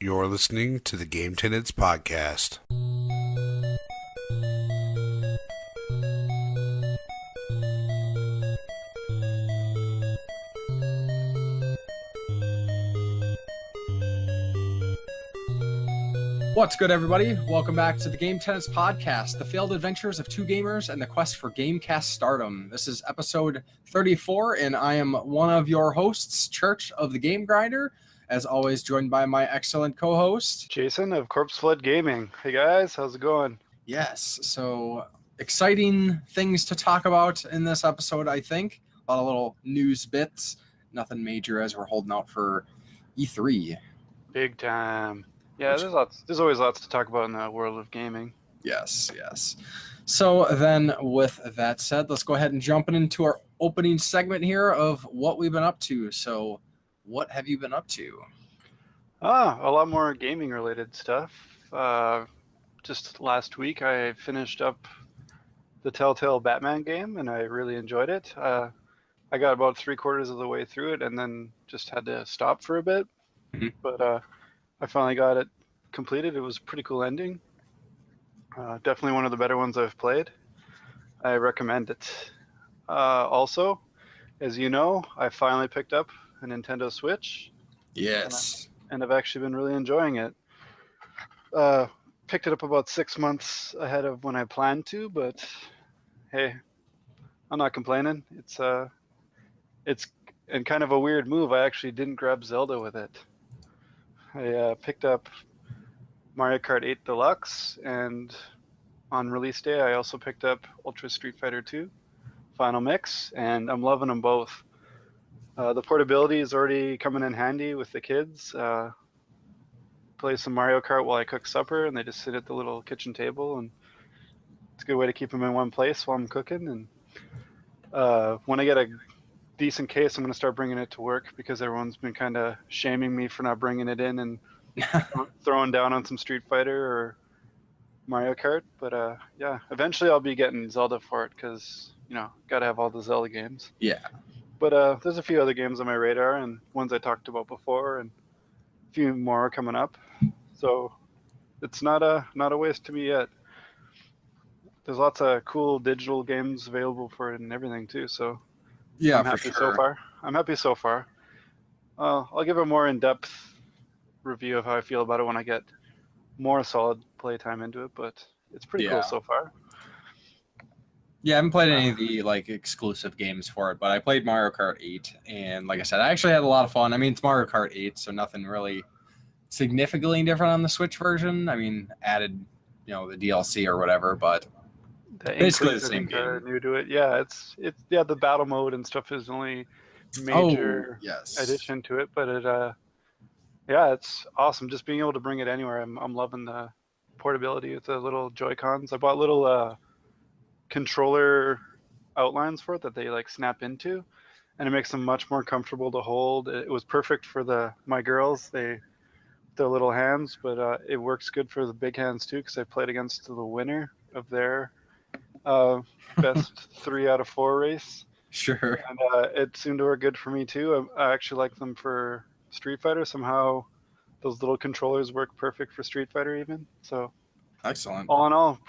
You're listening to the Game Tenants Podcast. What's good, everybody? Welcome back to the Game Tenants Podcast, the failed adventures of two gamers and the quest for Gamecast stardom. This is episode 34, and I am one of your hosts, Church of the Game Grinder, as always joined by my excellent co-host, Jason of Corpse Flood Gaming. Hey guys, how's it going? Yes, so exciting things to talk about in this episode, I think. A lot of little news bits, nothing major as we're holding out for E3. Big time. Yeah, there's always lots to talk about in the world of gaming. Yes. So then with that said, let's go ahead and jump into our opening segment here of what we've been up to. So what have you been up to? A lot more gaming related stuff. Just last week I finished up the Telltale Batman game and I really enjoyed it. I got about 3/4 of the way through it and then just had to stop for a bit. Mhm. But I finally got it completed. It was a pretty cool ending. Definitely one of the better ones I've played. I recommend it. Also, as you know, I finally picked up a Nintendo Switch. Yes. And I've actually been really enjoying it. Picked it up about 6 months ahead of when I planned to, but hey, I'm not complaining. It's in kind of a weird move. I actually didn't grab Zelda with it. I picked up Mario Kart 8 Deluxe, and on release day I also picked up Ultra Street Fighter 2 Final Mix, and I'm loving them both. The portability is already coming in handy with the kids. Play some Mario Kart while I cook supper, and they just sit at the little kitchen table, and it's a good way to keep them in one place while I'm cooking. And when I get a decent case, I'm going to start bringing it to work because everyone's been kind of shaming me for not bringing it in and throwing down on some Street Fighter or Mario Kart. But yeah, eventually I'll be getting Zelda for it because, gotta have all the Zelda games. Yeah. But there's a few other games on my radar and ones I talked about before, and a few more coming up. So it's not a waste to me yet. There's lots of cool digital games available for it and everything too. So Yeah, I'm for happy sure. so far. I'm happy so far. I'll give a more in-depth review of how I feel about it when I get more solid playtime into it, but it's pretty cool so far. Yeah, I haven't played any of the exclusive games for it, but I played Mario Kart 8, and like I said, I actually had a lot of fun. I mean, it's Mario Kart 8, so nothing really significantly different on the Switch version. I mean, added, the DLC or whatever, but basically the same game. New to it. Yeah, it's the battle mode and stuff is the only major addition to it, but it's awesome just being able to bring it anywhere. I'm loving the portability with the little Joy-Cons. I bought little controller outlines for it that they snap into, and it makes them much more comfortable to hold. It was perfect for my girls. Their little hands, but it works good for the big hands too because I played against the winner of their best 3 out of 4 race. Sure. And it seemed to work good for me too. I actually like them for Street Fighter. Somehow those little controllers work perfect for Street Fighter even. So excellent. All in all,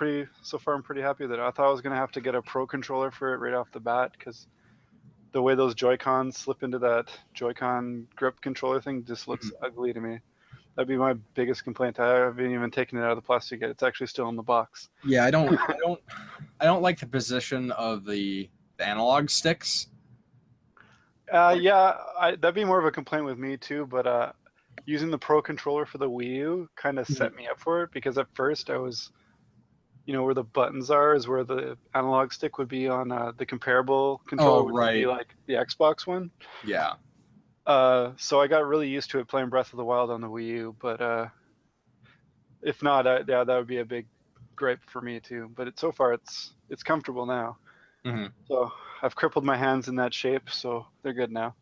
so far I'm pretty happy with it. I thought I was going to have to get a pro controller for it right off the bat because the way those Joy-Cons slip into that Joy-Con grip controller thing just looks ugly to me. That'd be my biggest complaint. I haven't even taken it out of the plastic yet. It's actually still in the box. Yeah, I don't like the position of the analog sticks. That'd be more of a complaint with me too. But using the Pro controller for the Wii U kind of set me up for it because at first I was, where the buttons are is where the analog stick would be on the comparable controller, which would be like the Xbox one. Yeah. So I got really used to it playing Breath of the Wild on the Wii U, but if not, that would be a big gripe for me too. But so far it's comfortable now. Mm-hmm. So I've crippled my hands in that shape, so they're good now.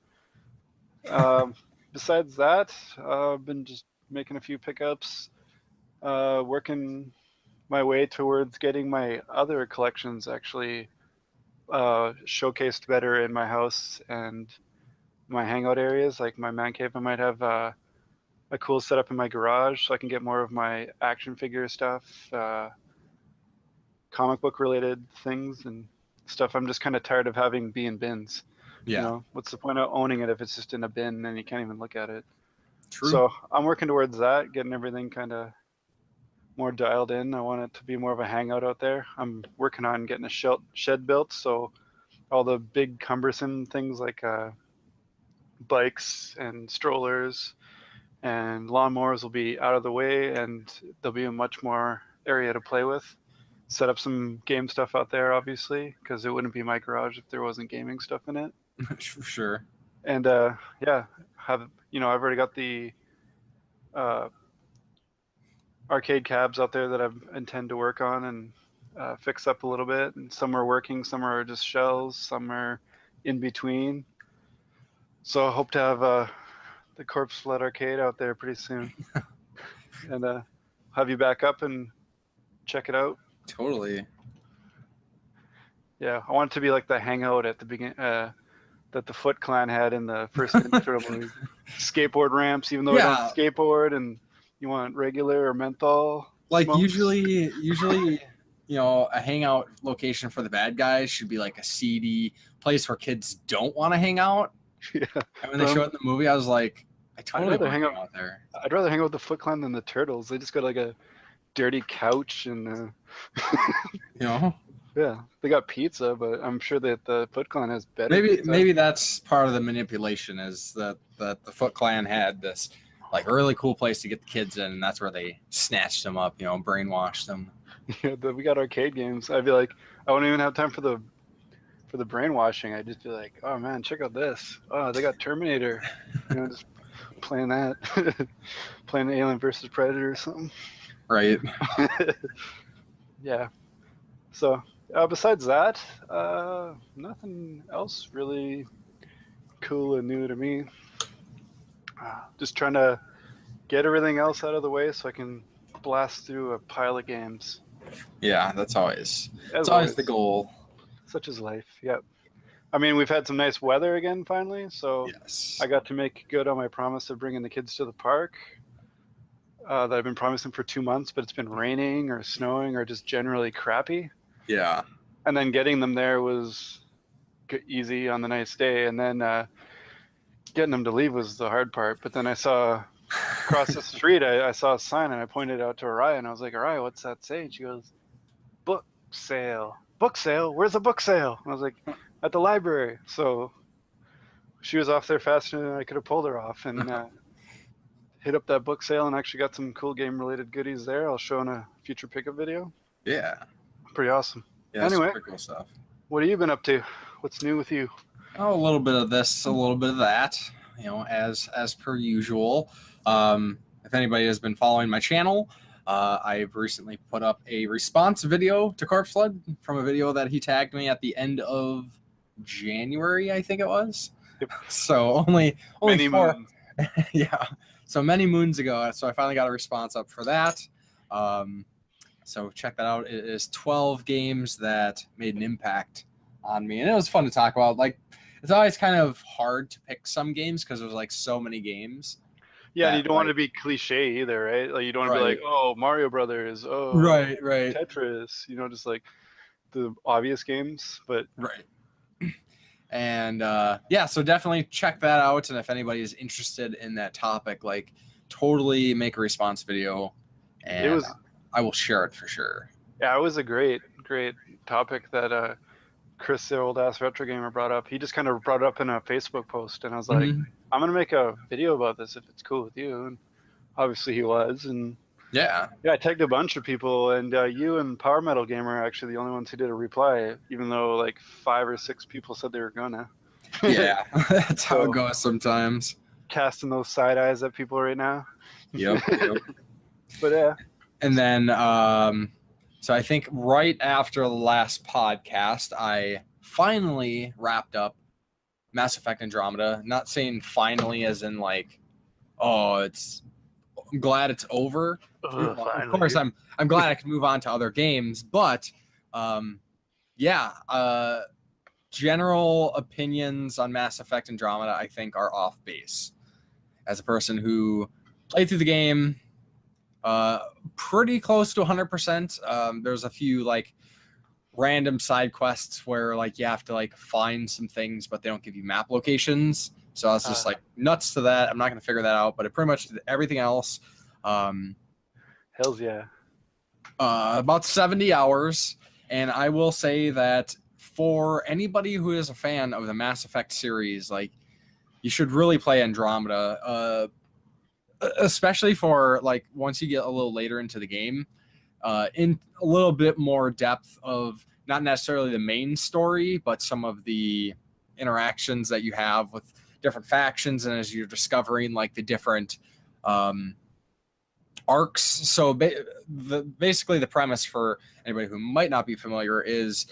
Besides that, I've been just making a few pickups, working my way towards getting my other collections actually showcased better in my house and my hangout areas, like my man cave. I might have a a cool setup in my garage so I can get more of my action figure stuff, comic book related things and stuff. I'm just kind of tired of having be in bins. Yeah. You know, what's the point of owning it if it's just in a bin and you can't even look at it? True. So I'm working towards that, getting everything kind of more dialed in. I want it to be more of a hangout out there. I'm working on getting a shed built, so all the big cumbersome things like bikes and strollers and lawnmowers will be out of the way, and there'll be a much more area to play with. Set up some game stuff out there, obviously, because it wouldn't be my garage if there wasn't gaming stuff in it. For sure. And yeah, I've already got the arcade cabs out there that I intend to work on and fix up a little bit. And some are working, some are just shells, some are in between. So I hope to have the Corpse Flood arcade out there pretty soon, and have you back up and check it out. Totally. Yeah, I want it to be like the hangout at the beginning that the Foot Clan had in the first intro movie. Skateboard ramps, even though we don't skateboard, and you want regular or menthol. Like smokes. usually, a hangout location for the bad guys should be like a seedy place where kids don't want to hang out. Yeah. And when they showed it in the movie, I was like, I totally want to hang out out there. I'd rather hang out with the Foot Clan than the Turtles. They just got like a dirty couch and yeah, they got pizza, but I'm sure that the Foot Clan has better pizza. Maybe that's part of the manipulation, is that the Foot Clan had this like really cool place to get the kids in, and that's where they snatched them up, brainwashed them. Yeah, we got arcade games. I'd be like, I wouldn't even have time for the brainwashing. I'd just be like, oh man, check out this. Oh, they got Terminator. Just playing that, playing Alien versus Predator or something. Right. Yeah. So besides that, nothing else really cool and new to me. Just trying to get everything else out of the way so I can blast through a pile of games. Yeah, that's always the goal. Such is life. Yep. I mean, we've had some nice weather again finally, so yes. I got to make good on my promise of bringing the kids to the park that I've been promising for 2 months, but it's been raining or snowing or just generally crappy. Yeah. And then getting them there was easy on the nice day, and then getting them to leave was the hard part. But then I saw across the street, I saw a sign, and I pointed it out to Araya, and I was like, Araya, what's that say? And she goes, book sale. Book sale? Where's the book sale? And I was like, at the library. So she was off there faster than I could have pulled her off, and hit up that book sale and actually got some cool game related goodies there. I'll show in a future pickup video. Yeah. Pretty awesome. Yeah, anyway, super cool stuff. What have you been up to? What's new with you? Oh, a little bit of this, a little bit of that, as per usual. If anybody has been following my channel, I've recently put up a response video to Corpse Flood from a video that he tagged me at the end of January, I think it was. Yep. So only Many 4 moons. Yeah. So many moons ago. So I finally got a response up for that. So check that out. It is 12 games that made an impact on me, and it was fun to talk about. Like, it's always kind of hard to pick some games because there's like so many games. Yeah, and you don't want to be cliche either, right? Like, you don't want to be like, oh, Mario Brothers, oh, right, Tetris, just like the obvious games, but right. And yeah, so definitely check that out. And if anybody is interested in that topic, like, totally make a response video, and I will share it for sure. Yeah, it was a great topic that Chris, the old ass retro gamer, brought up. He just kind of brought it up in a Facebook post, and I was like, I'm gonna make a video about this if it's cool with you. And obviously he was, and yeah, I tagged a bunch of people, and you and Power Metal Gamer are actually the only ones who did a reply, even though like 5 or 6 people said they were gonna. Yeah, that's how it goes sometimes. Casting those side eyes at people right now. Yep. But yeah. And then, so I think right after the last podcast, I finally wrapped up Mass Effect Andromeda. Not saying finally as in like, oh, I'm glad it's over. Of course, I'm glad I can move on to other games, but general opinions on Mass Effect Andromeda, I think, are off base. As a person who played through the game, pretty close to 100%. There's a few like random side quests where like you have to like find some things, but they don't give you map locations. So I was just like nuts to that. I'm not gonna figure that out, but it pretty much did everything else. Hells yeah. About 70 hours, and I will say that for anybody who is a fan of the Mass Effect series, like you should really play Andromeda, especially for like once you get a little later into the game, in a little bit more depth of not necessarily the main story, but some of the interactions that you have with different factions, and as you're discovering like the different arcs. So basically the premise for anybody who might not be familiar is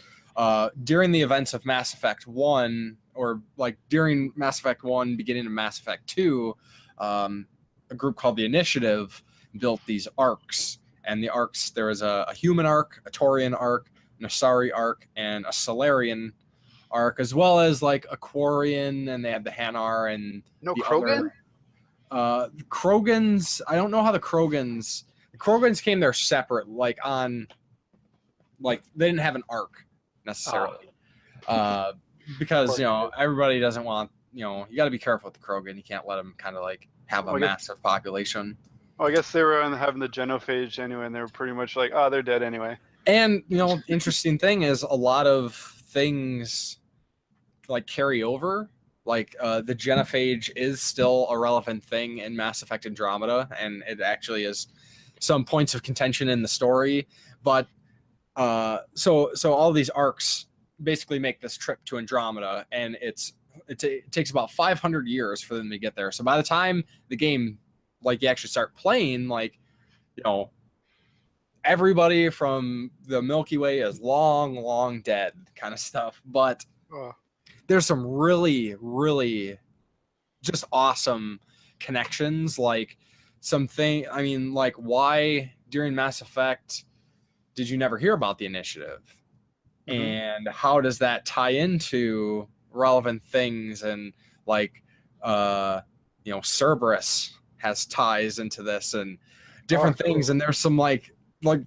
during the events of Mass Effect 1, or like during Mass Effect 1, beginning of Mass Effect 2, a group called the Initiative built these arcs. And the arcs, there was a human arc, a Taurian arc, an Asari arc, and a Solarian arc, as well as like a Quarian, and they had the Hanar and No the Krogan? the Krogans. I don't know how the Krogans came there separate, like on, like they didn't have an arc necessarily, because you know everybody doesn't want, you know, you got to be careful with the Krogan. You can't let them kind of like have a massive population. Well, I guess they were having the genophage anyway, and they were pretty much like, oh, they're dead anyway. And you know, interesting thing is a lot of things like carry over. Like the genophage is still a relevant thing in Mass Effect Andromeda, and it actually is some points of contention in the story. But so all these arcs basically make this trip to Andromeda, and it takes about 500 years for them to get there. So by the time the game, like you actually start playing, like, you know, everybody from the Milky Way is long dead, kind of stuff. But there's some really, really just awesome connections. Like something, I mean, like why during Mass Effect did you never hear about the Initiative? Mm-hmm. And how does that tie into relevant things? And like, you know, Cerberus has ties into this and different things. And there's some like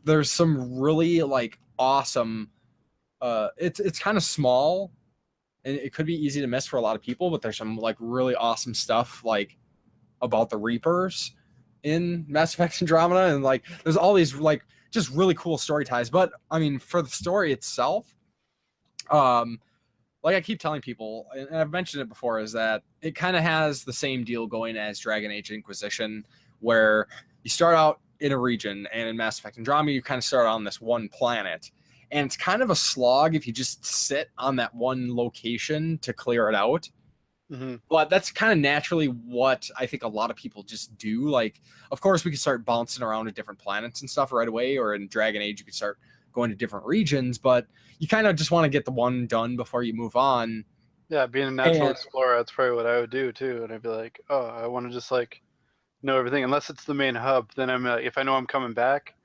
there's some really like awesome, it's kind of small, and it could be easy to miss for a lot of people, but there's some like really awesome stuff like about the Reapers in Mass Effect Andromeda, and like there's all these like just really cool story ties. But I mean, for the story itself, like I keep telling people, and I've mentioned it before, is that it kind of has the same deal going as Dragon Age Inquisition, where you start out in a region, and in Mass Effect Andromeda, you kind of start on this one planet. And it's kind of a slog if you just sit on that one location to clear it out. Mm-hmm. But that's kind of naturally what I think a lot of people just do. Like, of course, we could start bouncing around to different planets and stuff right away, or in Dragon Age, you could start going to different regions, but you kind of just want to get the one done before you move on. Yeah, being a natural explorer, that's probably what I would do too. And I'd be like, oh, I want to just like know everything. Unless it's the main hub, then I'm if I know I'm coming back,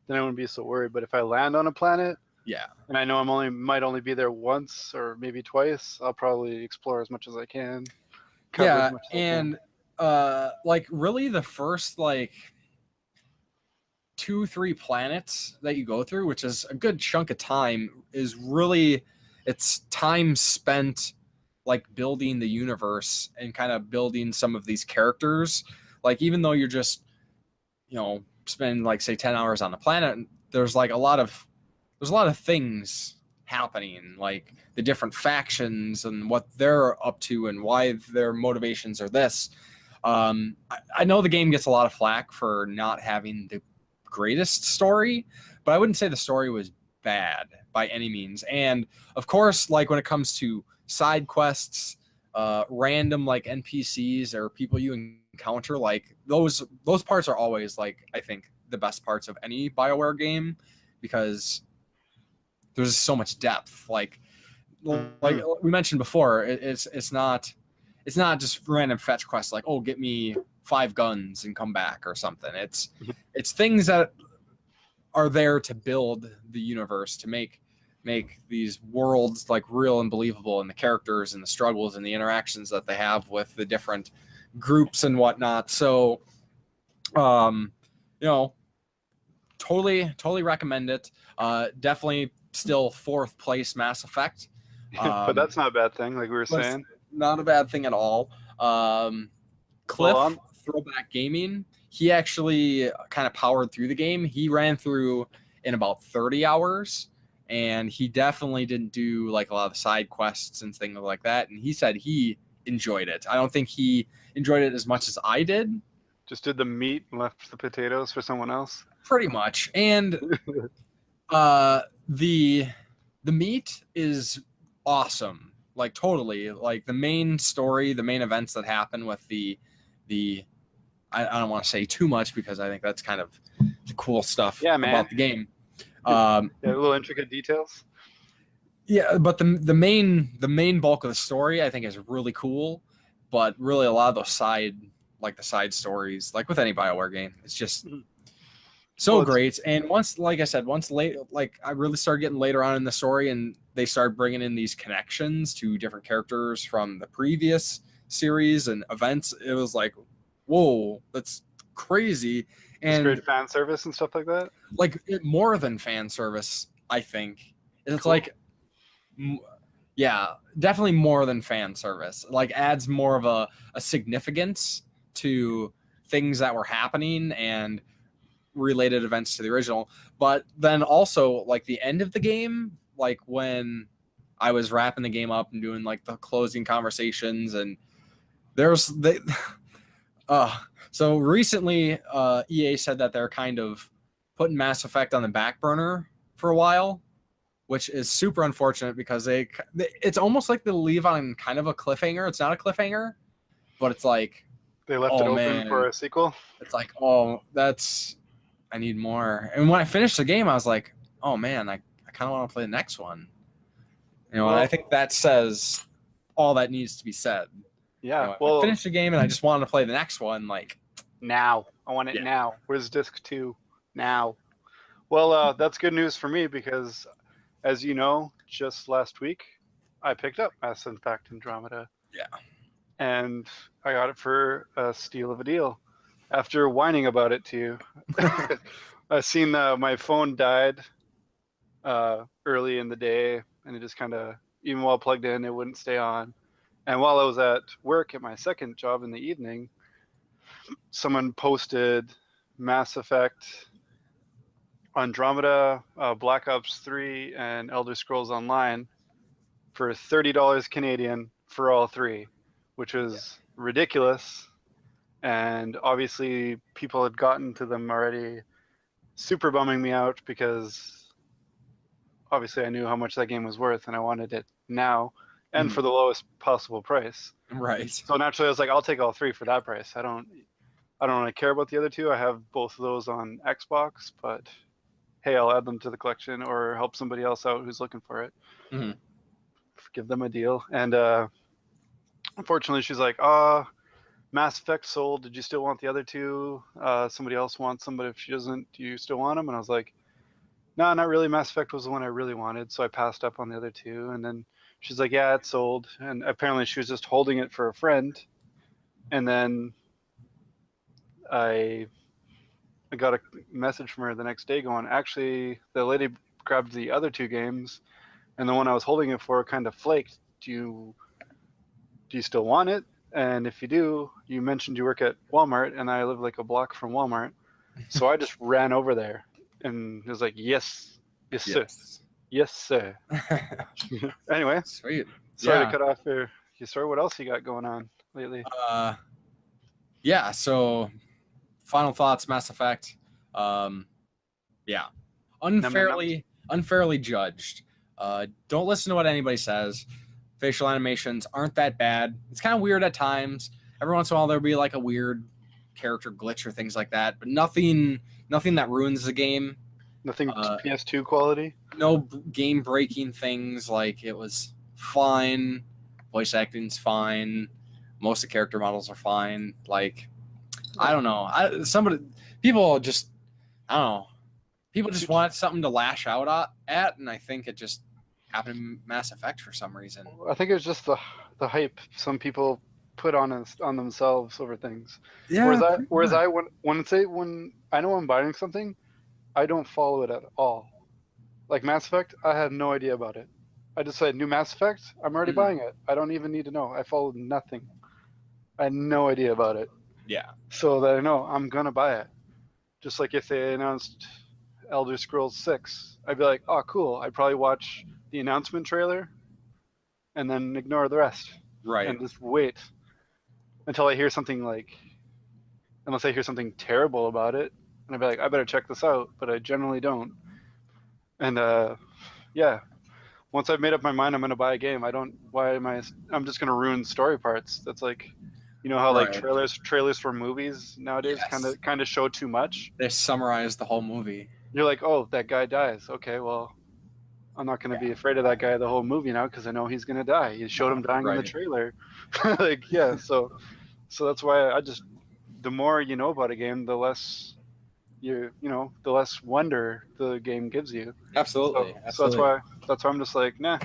then I wouldn't be so worried. But if I land on a planet, yeah, and I know might only be there once or maybe twice, I'll probably explore as much as I can. Yeah, and like really the first like 2-3 planets that you go through, which is a good chunk of time, is really it's time spent like building the universe and kind of building some of these characters. Like even though you're just, you know, spend like say 10 hours on the planet, there's like a lot of things happening, like the different factions and what they're up to and why their motivations are this. I know the game gets a lot of flack for not having the greatest story, but I wouldn't say the story was bad by any means. And of course, like when it comes to side quests, random like NPCs or people you encounter, like those parts are always like I think the best parts of any BioWare game, because there's so much depth. Like we mentioned before, it's not just random fetch quests like, oh, get me 5 guns and come back or something. It's things that are there to build the universe, to make these worlds like real and believable, and the characters and the struggles and the interactions that they have with the different groups and whatnot. So You know, totally recommend it. Definitely still fourth place Mass Effect. But that's not a bad thing, like we were saying. Not a bad thing at all. Cliff, Well, Throwback Gaming, he actually kind of powered through the game. He ran through in about 30 hours, and he definitely didn't do like a lot of the side quests and things like that. And he said he enjoyed it. I don't think he enjoyed it as much as I did. just did the meat and left the potatoes for someone else. Pretty much. And the meat is awesome. Like totally. Like the main story, the main events that happen with the I don't want to say too much because I think that's kind of the cool stuff about the game. Little intricate details. Yeah, but the main bulk of the story I think is really cool, but really a lot of those side stories, like with any BioWare game, it's just great. And once I really started getting later on in the story, and they started bringing in these connections to different characters from the previous series and events, it was like, whoa, that's crazy. And great fan service and stuff like that. Like more than fan service, I think. It's cool. like, yeah, definitely more than fan service. Like adds more of a significance to things that were happening and related events to the original. But then also like the end of the game, like when I was wrapping the game up and doing like the closing conversations, and so recently EA said that they're kind of putting Mass Effect on the back burner for a while, which is super unfortunate because it's almost like they leave on kind of a cliffhanger. It's not a cliffhanger, but it's like they left it open for a sequel. It's like, I need more. And when I finished the game, I was like, oh man, I kind of want to play the next one. And I think that says all that needs to be said. Yeah. I finished the game and I just wanted to play the next one. Like now, I want it now. Where's disc 2 now? Well, that's good news for me because, as you know, just last week I picked up Mass Effect Andromeda. Yeah. And I got it for a steal of a deal. After whining about it to you, I seen my phone died early in the day, and it just kind of, even while plugged in, it wouldn't stay on. And while I was at work at my second job in the evening, someone posted Mass Effect Andromeda, Black Ops 3, and Elder Scrolls Online for $30 Canadian for all three, which was ridiculous. And obviously people had gotten to them already, super bumming me out because obviously I knew how much that game was worth and I wanted it now and for the lowest possible price. Right. So naturally I was like, I'll take all three for that price. I don't really care about the other two. I have both of those on Xbox, but hey, I'll add them to the collection or help somebody else out who's looking for it. Mm-hmm. Give them a deal. And unfortunately she's like, Mass Effect sold. Did you still want the other two? Somebody else wants them, but if she doesn't, do you still want them? And I was like, no, not really. Mass Effect was the one I really wanted, so I passed up on the other two. And then she's like, yeah, it's sold. And apparently she was just holding it for a friend. And then I got a message from her the next day going, actually, the lady grabbed the other two games, and the one I was holding it for kind of flaked. Do you still want it? And if you do, you mentioned you work at Walmart, and I live like a block from Walmart. So I just ran over there and was like, yes, sir. Yes, sir. Anyway. Sweet. Sorry to cut off your story. What else you got going on lately? So final thoughts, Mass Effect. Unfairly judged. Don't listen to what anybody says. Facial animations aren't that bad. It's kind of weird at times. Every once in a while there'll be like a weird character glitch or things like that, but nothing that ruins the game. Nothing PS2 quality? No game breaking things. Like it was fine. Voice acting's fine. Most of the character models are fine. Like I don't know. People just want something to lash out at, and I think it just happened in Mass Effect for some reason. I think it was just the hype. Some people put on themselves over things. Yeah. When I know I'm buying something, I don't follow it at all. Like Mass Effect, I had no idea about it. I just said new Mass Effect, I'm already buying it. I don't even need to know. I followed nothing. I had no idea about it. Yeah. So that I know I'm gonna buy it. Just like if they announced Elder Scrolls 6, I'd be like, oh cool. I'd probably watch the announcement trailer and then ignore the rest. Right. And just wait until I hear something unless I hear something terrible about it, and I'd be like, I better check this out, but I generally don't. And yeah, once I've made up my mind I'm gonna buy a game, I'm just gonna ruin story parts. That's like, you know how like trailers for movies nowadays kind of show too much. They summarize the whole movie. You're like, oh, that guy dies. Okay, well, I'm not gonna be afraid of that guy the whole movie now because I know he's gonna die. You showed him dying in the trailer. Like, yeah, so that's why the more you know about a game, the less the less wonder the game gives you. Absolutely. So that's why I'm just like, nah.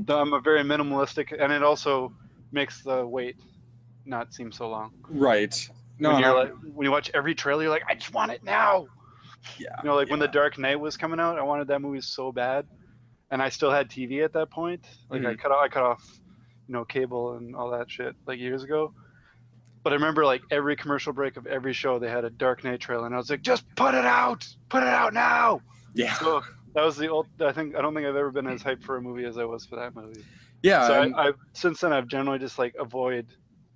I'm a very minimalistic, and it also makes the wait not seem so long. Right. When you watch every trailer, you're like, I just want it now. Yeah. When The Dark Knight was coming out, I wanted that movie so bad, and I still had TV at that point. Like I cut off, cable and all that shit like years ago. But I remember like every commercial break of every show, they had a Dark Knight trailer, and I was like, just put it out now. Yeah. So that was the old. I don't think I've ever been as hyped for a movie as I was for that movie. Yeah. So I since then I've generally just like avoid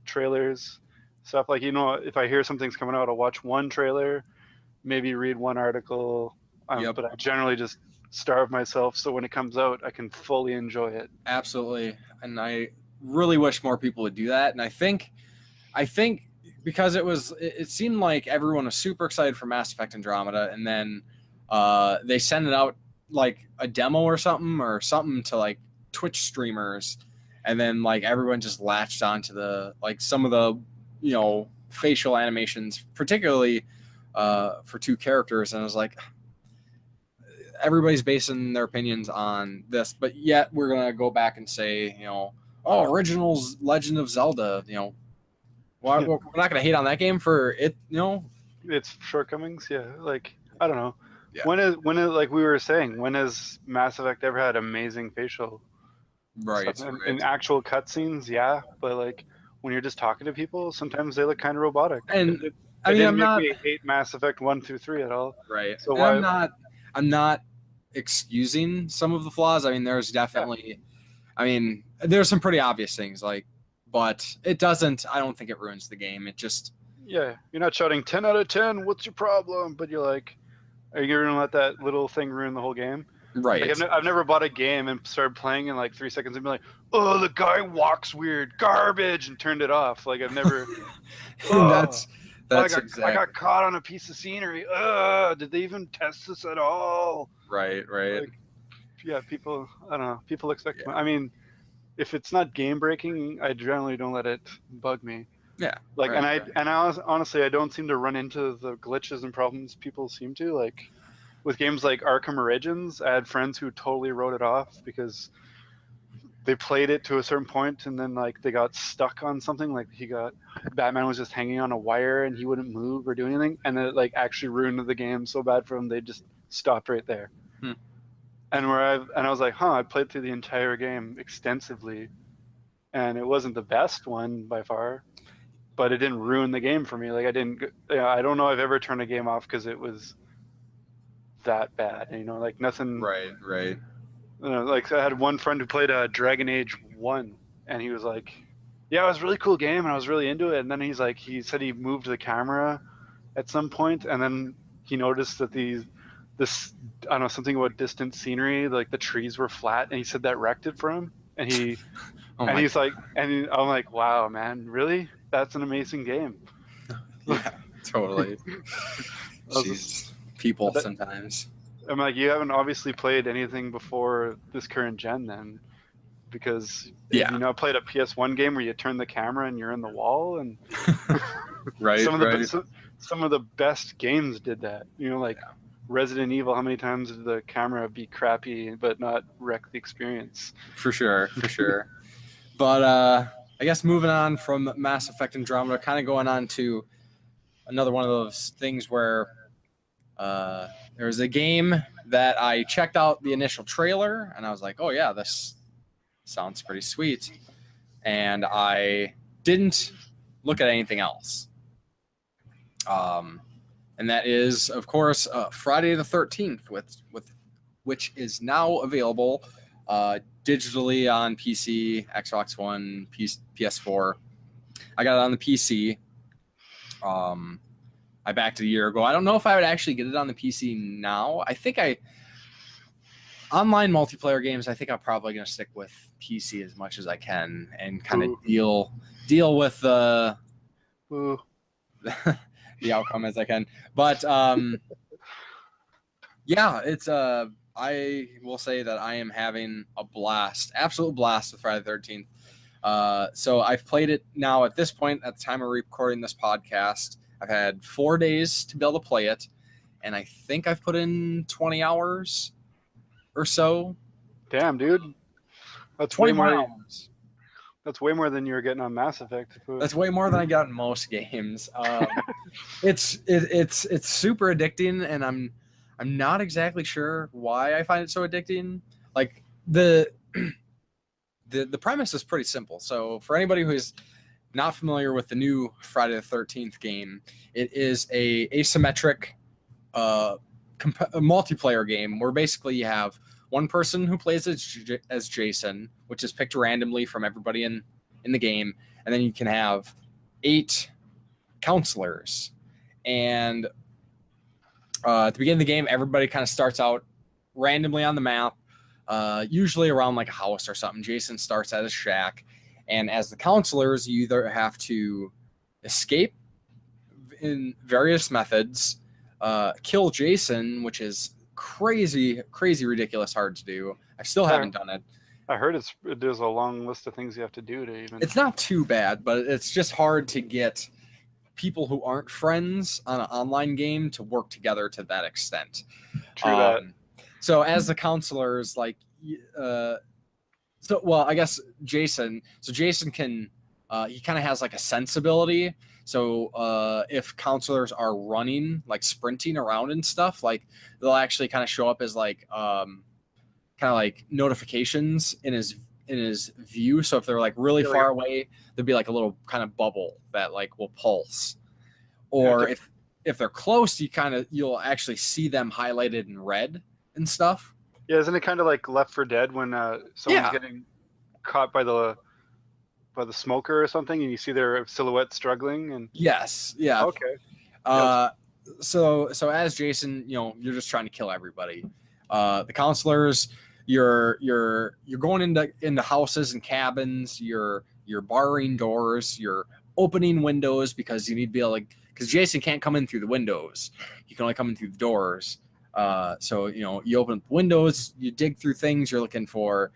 trailers, stuff like, if I hear something's coming out, I'll watch one trailer, maybe read one article, but I generally just starve myself so when it comes out I can fully enjoy it. Absolutely. And I really wish more people would do that. And I think because it seemed like everyone was super excited for Mass Effect Andromeda, and then they sent it out like a demo or something to like Twitch streamers, and then like everyone just latched onto the like some of the facial animations, particularly for two characters, and I was like, everybody's basing their opinions on this, but yet we're gonna go back and say, originals Legend of Zelda, we're not gonna hate on that game for it, its shortcomings. Yeah, like I don't know. Yeah. When is like we were saying, when has Mass Effect ever had amazing facial stuff? In actual cutscenes? Yeah, but like when you're just talking to people, sometimes they look kind of robotic. And I mean, I'm not hate Mass Effect 1 through 3 at all. Right. So I'm not excusing some of the flaws. I mean, there's definitely, there's some pretty obvious things but it doesn't. I don't think it ruins the game. It just. Yeah, you're not shouting 10 out of 10. What's your problem? But you're like, are you gonna let that little thing ruin the whole game? Right. Like, I've never bought a game and started playing in like 3 seconds and be like, oh, the guy walks weird, garbage, and turned it off. Like I've never. That's I got caught on a piece of scenery. Did they even test this at all? Right. Like, yeah, people. I don't know. People expect. Yeah. I mean, if it's not game breaking, I generally don't let it bug me. Yeah. Like, honestly, I don't seem to run into the glitches and problems people seem to. Like, with games like Arkham Origins, I had friends who totally wrote it off because they played it to a certain point and then like they got stuck on something. Like Batman was just hanging on a wire and he wouldn't move or do anything, and it like actually ruined the game so bad for him they just stopped right there. And I was like, I played through the entire game extensively, and it wasn't the best one by far, but it didn't ruin the game for me. Like I don't know I've ever turned a game off because it was that bad. Like nothing. Right. Like I had one friend who played Dragon Age 1, and he was like, yeah, it was a really cool game and I was really into it. And then he said he moved the camera at some point, and then he noticed that this I don't know, something about distant scenery, like the trees were flat, and he said that wrecked it for him. And I'm like, wow, man, really? That's an amazing game. Yeah, totally. People sometimes. I'm like, you haven't obviously played anything before this current gen then, because played a PS1 game where you turn the camera and you're in the wall, and some of the best games did that. Resident Evil, how many times did the camera be crappy but not wreck the experience? For sure. But I guess moving on from Mass Effect Andromeda, kind of going on to another one of those things where there's a game that I checked out the initial trailer and I was like, oh yeah, this sounds pretty sweet. And I didn't look at anything else. And that is, of course, Friday the 13th, which is now available digitally on PC, Xbox One, PS4. I got it on the PC. I backed it a year ago. I don't know if I would actually get it on the PC now. I think online multiplayer games, I think I'm probably going to stick with PC as much as I can and kind of deal with the outcome as I can. But yeah, it's I will say that I am having a blast, absolute blast with Friday the 13th. So I've played it now at this point, at the time of recording this podcast. I've had 4 days to be able to play it, and I think I've put in 20 hours or so. Damn, dude. That's 20 way more hours. That's way more than you were getting on Mass Effect. That's way more than I got in most games. It's super addicting, and I'm not exactly sure why I find it so addicting. Like the premise is pretty simple. So for anybody who is not familiar with the new Friday the 13th game, it is a asymmetric multiplayer game where basically you have one person who plays as Jason, which is picked randomly from everybody in the game, and then you can have 8 counselors. And at the beginning of the game, everybody kind of starts out randomly on the map, usually around like a house or something. Jason starts at a shack, and as the counselors, you either have to escape in various methods, kill Jason, which is crazy, ridiculous hard to do. I still haven't done it. I heard there's a long list of things you have to do to even. It's not too bad, but it's just hard to get people who aren't friends on an online game to work together to that extent. True that. So as the counselors, like, I guess Jason. So Jason can, he kind of has like a sensibility. So if counselors are running, like sprinting around and stuff, like they'll actually kind of show up as like kind of like notifications in his view. So if they're like really far away, there'll be like a little kind of bubble that like will pulse. Or if they're close, you'll actually see them highlighted in red and stuff. Yeah, isn't it kind of like Left 4 Dead when someone's getting caught by the smoker or something, and you see their silhouette struggling? And yes, yeah, okay. So as Jason, you're just trying to kill everybody. The counselors, you're going into houses and cabins. You're barring doors. You're opening windows because you need to be able to, because Jason can't come in through the windows. He can only come in through the doors. So you open up windows, you dig through things. You're looking for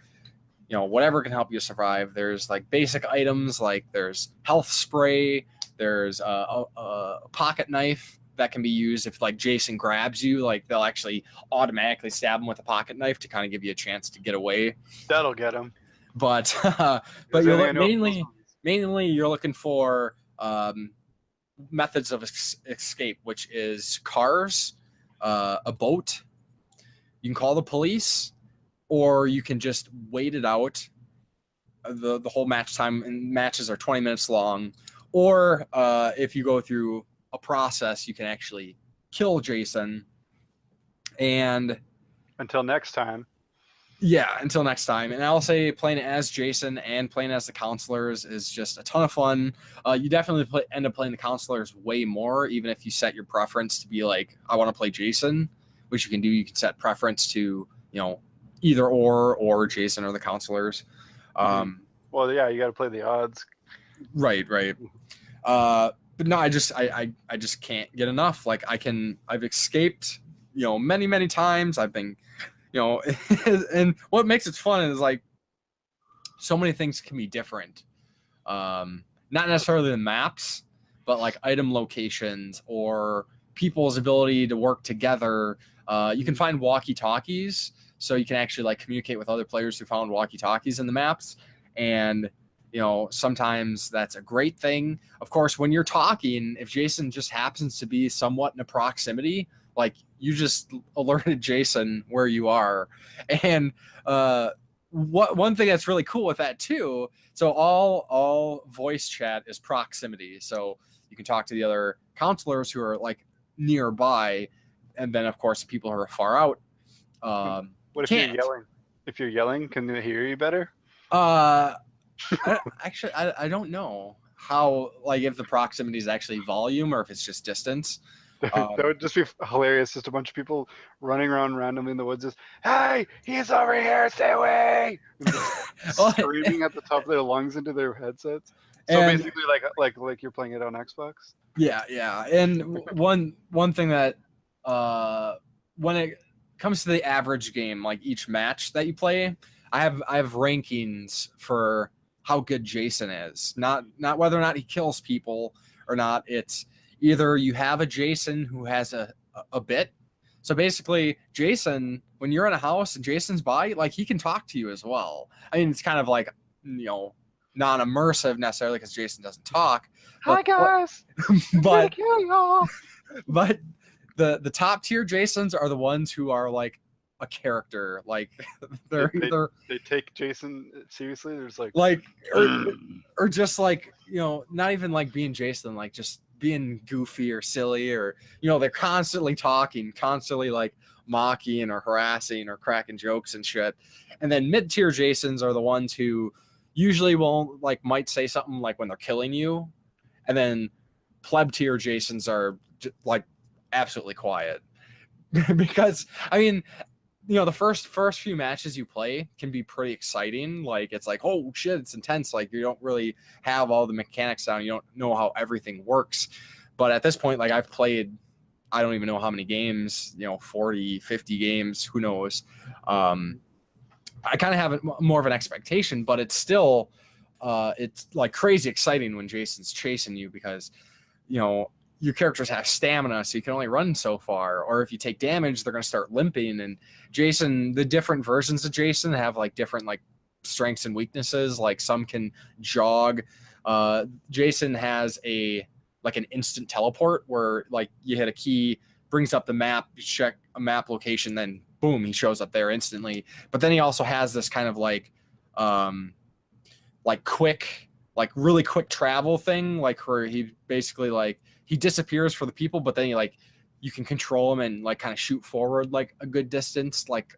whatever can help you survive. There's like basic items, like there's health spray, there's a pocket knife that can be used if like Jason grabs you, like they'll actually automatically stab him with a pocket knife to kind of give you a chance to get away. That'll get him. But you're mainly you're looking for methods of escape, which is cars, a boat. You can call the police, or you can just wait it out. The whole match time, and matches are 20 minutes long. Or if you go through a process, you can actually kill Jason. And until next time. Yeah, until next time. And I'll say playing as Jason and playing as the counselors is just a ton of fun. You definitely end up playing the counselors way more, even if you set your preference to be like, I want to play Jason, which you can do. You can set preference to, either or Jason or the counselors. Well, yeah, you got to play the odds. Right. But no, I just can't get enough. Like I've escaped, many, many times. I've been, and what makes it fun is like so many things can be different. Not necessarily the maps, but like item locations or people's ability to work together. You can find walkie-talkies, so you can actually like communicate with other players who found walkie-talkies in the maps. And sometimes that's a great thing. Of course, when you're talking, if Jason just happens to be somewhat in a proximity, like you just alerted Jason where you are. And one thing that's really cool with that too, so all voice chat is proximity. So you can talk to the other counselors who are like nearby, and then of course people who are far out. What if can't. you're yelling? If you're yelling, can they hear you better? Actually, I don't know how, like, if the proximity is actually volume or if it's just distance. That would just be hilarious. Just a bunch of people running around randomly in the woods, just, hey, he's over here, stay away! And just screaming at the top of their lungs into their headsets. So basically, like you're playing it on Xbox. Yeah. And one thing that when it comes to the average game, like each match that you play, I have rankings for how good Jason is. Not whether or not he kills people or not. It's either you have a Jason who has a bit. So basically, Jason, when you're in a house and Jason's by, like, he can talk to you as well. I mean, it's kind of like, non-immersive necessarily because Jason doesn't talk. Hi guys, but kill y'all. But the top tier Jasons are the ones who are like a character. Like they're either they take Jason seriously. There's like or just like, not even like being Jason, like just being goofy or silly, or they're constantly talking, constantly like mocking or harassing or cracking jokes and shit. And then mid-tier Jasons are the ones who usually might say something like when they're killing you, and then pleb tier Jasons are like absolutely quiet. Because I mean, the first few matches you play can be pretty exciting. Like, it's like, oh shit, it's intense. Like, you don't really have all the mechanics down. You don't know how everything works. But at this point, like, I've played, I don't even know how many games, 40, 50 games, who knows. I kind of have more of an expectation, but it's still, it's like crazy exciting when Jason's chasing you, because, your characters have stamina, so you can only run so far. Or if you take damage, they're going to start limping. And Jason, the different versions of Jason have like different like strengths and weaknesses. Like some can jog. Jason has an instant teleport where like you hit a key, brings up the map, you check a map location, then boom, he shows up there instantly. But then he also has this kind of like quick, like really quick travel thing, like where he basically like he disappears for the people, but then you can control him and like kind of shoot forward like a good distance, like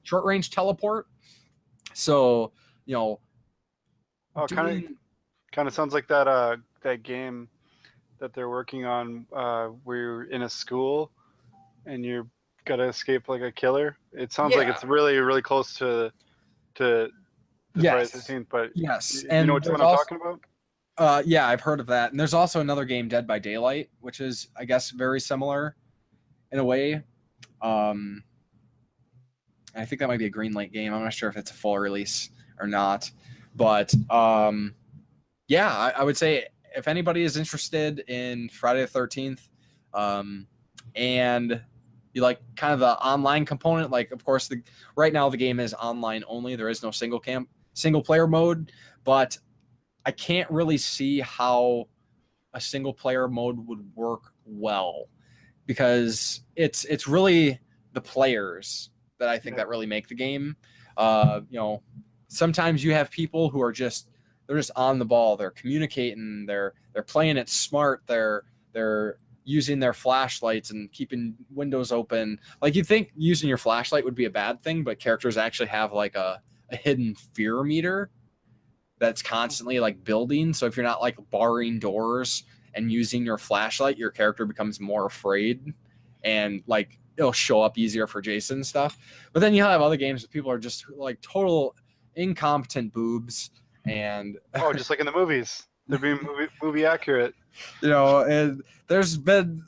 short range teleport. So kind of sounds like that game that they're working on where you're in a school and you're gotta escape like a killer. It sounds like it's really, really close to Friday the 13th, but yes, you know what I'm talking about? Yeah, I've heard of that. And there's also another game, Dead by Daylight, which is, I guess, very similar in a way. I think that might be a Greenlight game. I'm not sure if it's a full release or not. But yeah, I would say if anybody is interested in Friday the 13th, and you like kind of the online component, like, of course, right now the game is online only. There is no single player mode, but I can't really see how a single player mode would work well, because it's really the players that I think that really make the game. Sometimes you have people who are just on the ball. They're communicating. They're playing it smart. They're using their flashlights and keeping windows open. Like, you'd think using your flashlight would be a bad thing, but characters actually have like a hidden fear meter that's constantly like building. So if you're not like barring doors and using your flashlight, your character becomes more afraid, and like it'll show up easier for Jason and stuff. But then you have other games that people are just like total incompetent boobs, and just like in the movies, they're being movie accurate. And there's been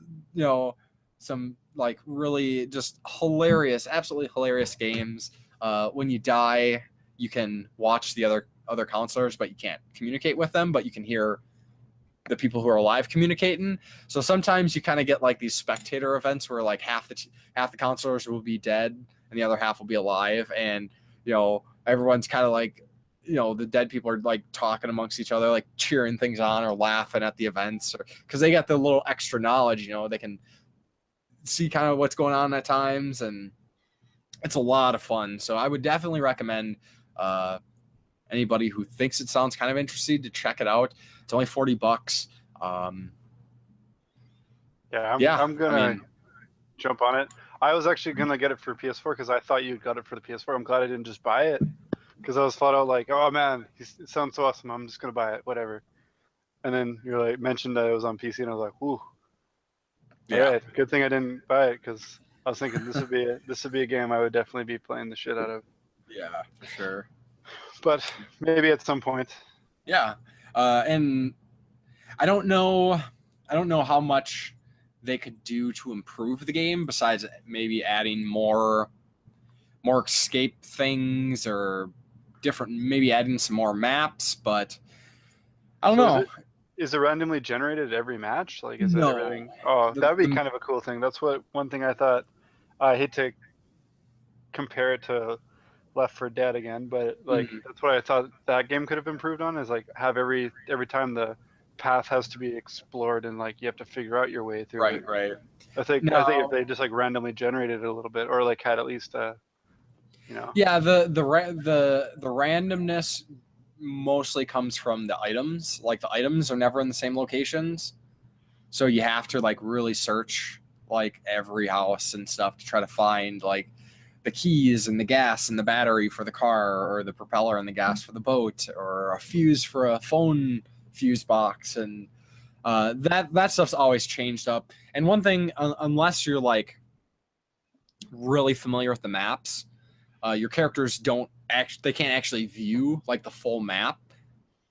some like really just hilarious, absolutely hilarious games. When you die, you can watch the other counselors, but you can't communicate with them, but you can hear the people who are alive communicating. So sometimes you kind of get like these spectator events where like half the counselors will be dead and the other half will be alive, and everyone's kind of like the dead people are like talking amongst each other, like cheering things on or laughing at the events, because they got the little extra knowledge. They can see kind of what's going on at times, and it's a lot of fun. So I would definitely recommend anybody who thinks it sounds kind of interesting to check it out. It's only $40. I'm gonna jump on it. I was actually gonna get it for PS4 because I thought you got it for the PS4. I'm glad I didn't just buy it because I was thought out like, oh man, it sounds so awesome. I'm just gonna buy it, whatever. And then you're like mentioned that it was on PC, and I was like, ooh, Yeah. all right, good thing I didn't buy it because I was thinking this would be a game I would definitely be playing the shit out of. Yeah, for sure. But maybe at some point. Yeah, and I don't know how much they could do to improve the game besides maybe adding more escape things or maybe adding some more maps, but I don't know. Is it randomly generated every match? Like, is it No. everything? Oh, that would be kind of a cool thing. That's one thing I thought. I hate to compare it to Left 4 Dead again, but like that's what I thought that game could have improved on, is like have every time the path has to be explored and like you have to figure out your way through it. Right. I think if they just like randomly generated it a little bit, or like had at least Yeah, the randomness mostly comes from the items. Like the items are never in the same locations, so you have to like really search like every house and stuff to try to find like the keys and the gas and the battery for the car, or the propeller and the gas for the boat, or a fuse for a phone fuse box, and that stuff's always changed up. And one thing, unless you're like really familiar with the maps, your characters can't actually view like the full map.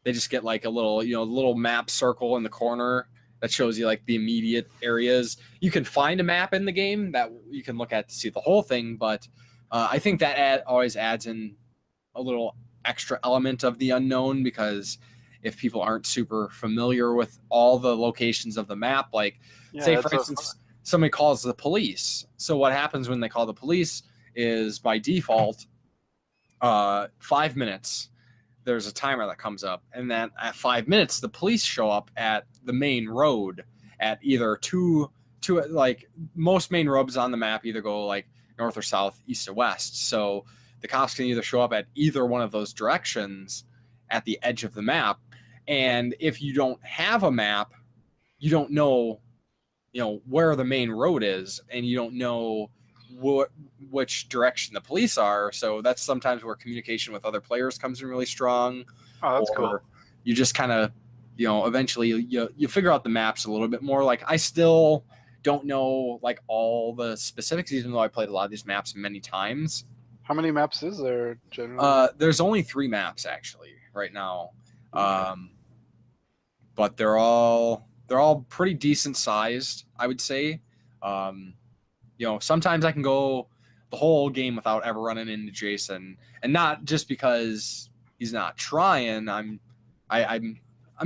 They just get like a little little circle in the corner that shows you like the immediate areas. You can find a map in the game that you can look at to see the whole thing, but I think that always adds in a little extra element of the unknown, because if people aren't super familiar with all the locations of the map, like say for instance, somebody calls the police. So what happens when they call the police is by default, 5 minutes, there's a timer that comes up, and then at 5 minutes, the police show up at the main road at either two like most main roads on the map either go like north or south, east or west. So the cops can either show up at either one of those directions at the edge of the map. And if you don't have a map, you don't know, where the main road is, and you don't know which direction the police are. So that's sometimes where communication with other players comes in really strong. Oh, that's cool. You just kind of, eventually you figure out the maps a little bit more. Like I still don't know like all the specifics, even though I played a lot of these maps many times. How many maps is there generally? There's only 3 maps actually right now. But they're all pretty decent sized, I would say. Sometimes I can go the whole game without ever running into Jason, and not just because he's not trying. I'm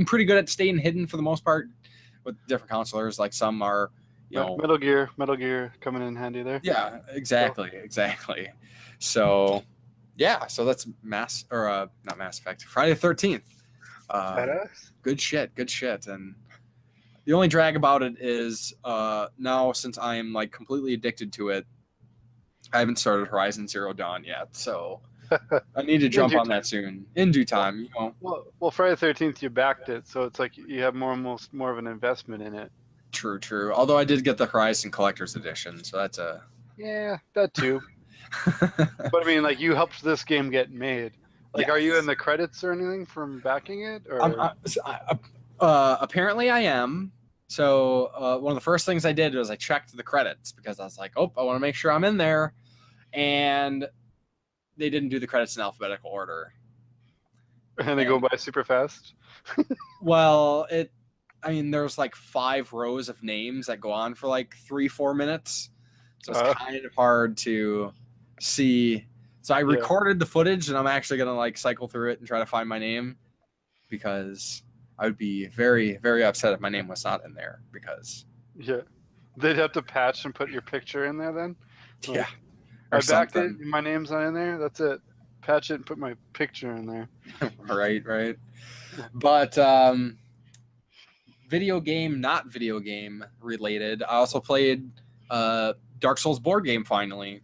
pretty good at staying hidden for the most part with different counselors. Like some are, Metal Gear coming in handy there. Yeah, exactly. So, yeah, so that's not Mass Effect, Friday the 13th. Good shit. And the only drag about it is now, since I am like completely addicted to it, I haven't started Horizon Zero Dawn yet, so I need to jump on that soon in due time. Well, Friday the 13th you backed it, so it's like you have more of an investment in it. True. Although I did get the Horizon Collector's Edition, so that's that too. But I mean, like, you helped this game get made. Like, yes. Are you in the credits or anything from backing it? Or apparently I am. So one of the first things I did was I checked the credits, because I was like, I want to make sure I'm in there. And they didn't do the credits in alphabetical order. And they go by super fast? Well, there's like 5 rows of names that go on for like 3-4 minutes. So it's kind of hard to see. So I recorded the footage, and I'm actually going to like cycle through it and try to find my name, because I would be very, very upset if my name was not in there, because they'd have to patch and put your picture in there then. Yeah. I backed it, my name's not in there, that's it. patch it and put my picture in there. Right. But not video game related. I also played Dark Souls board game finally.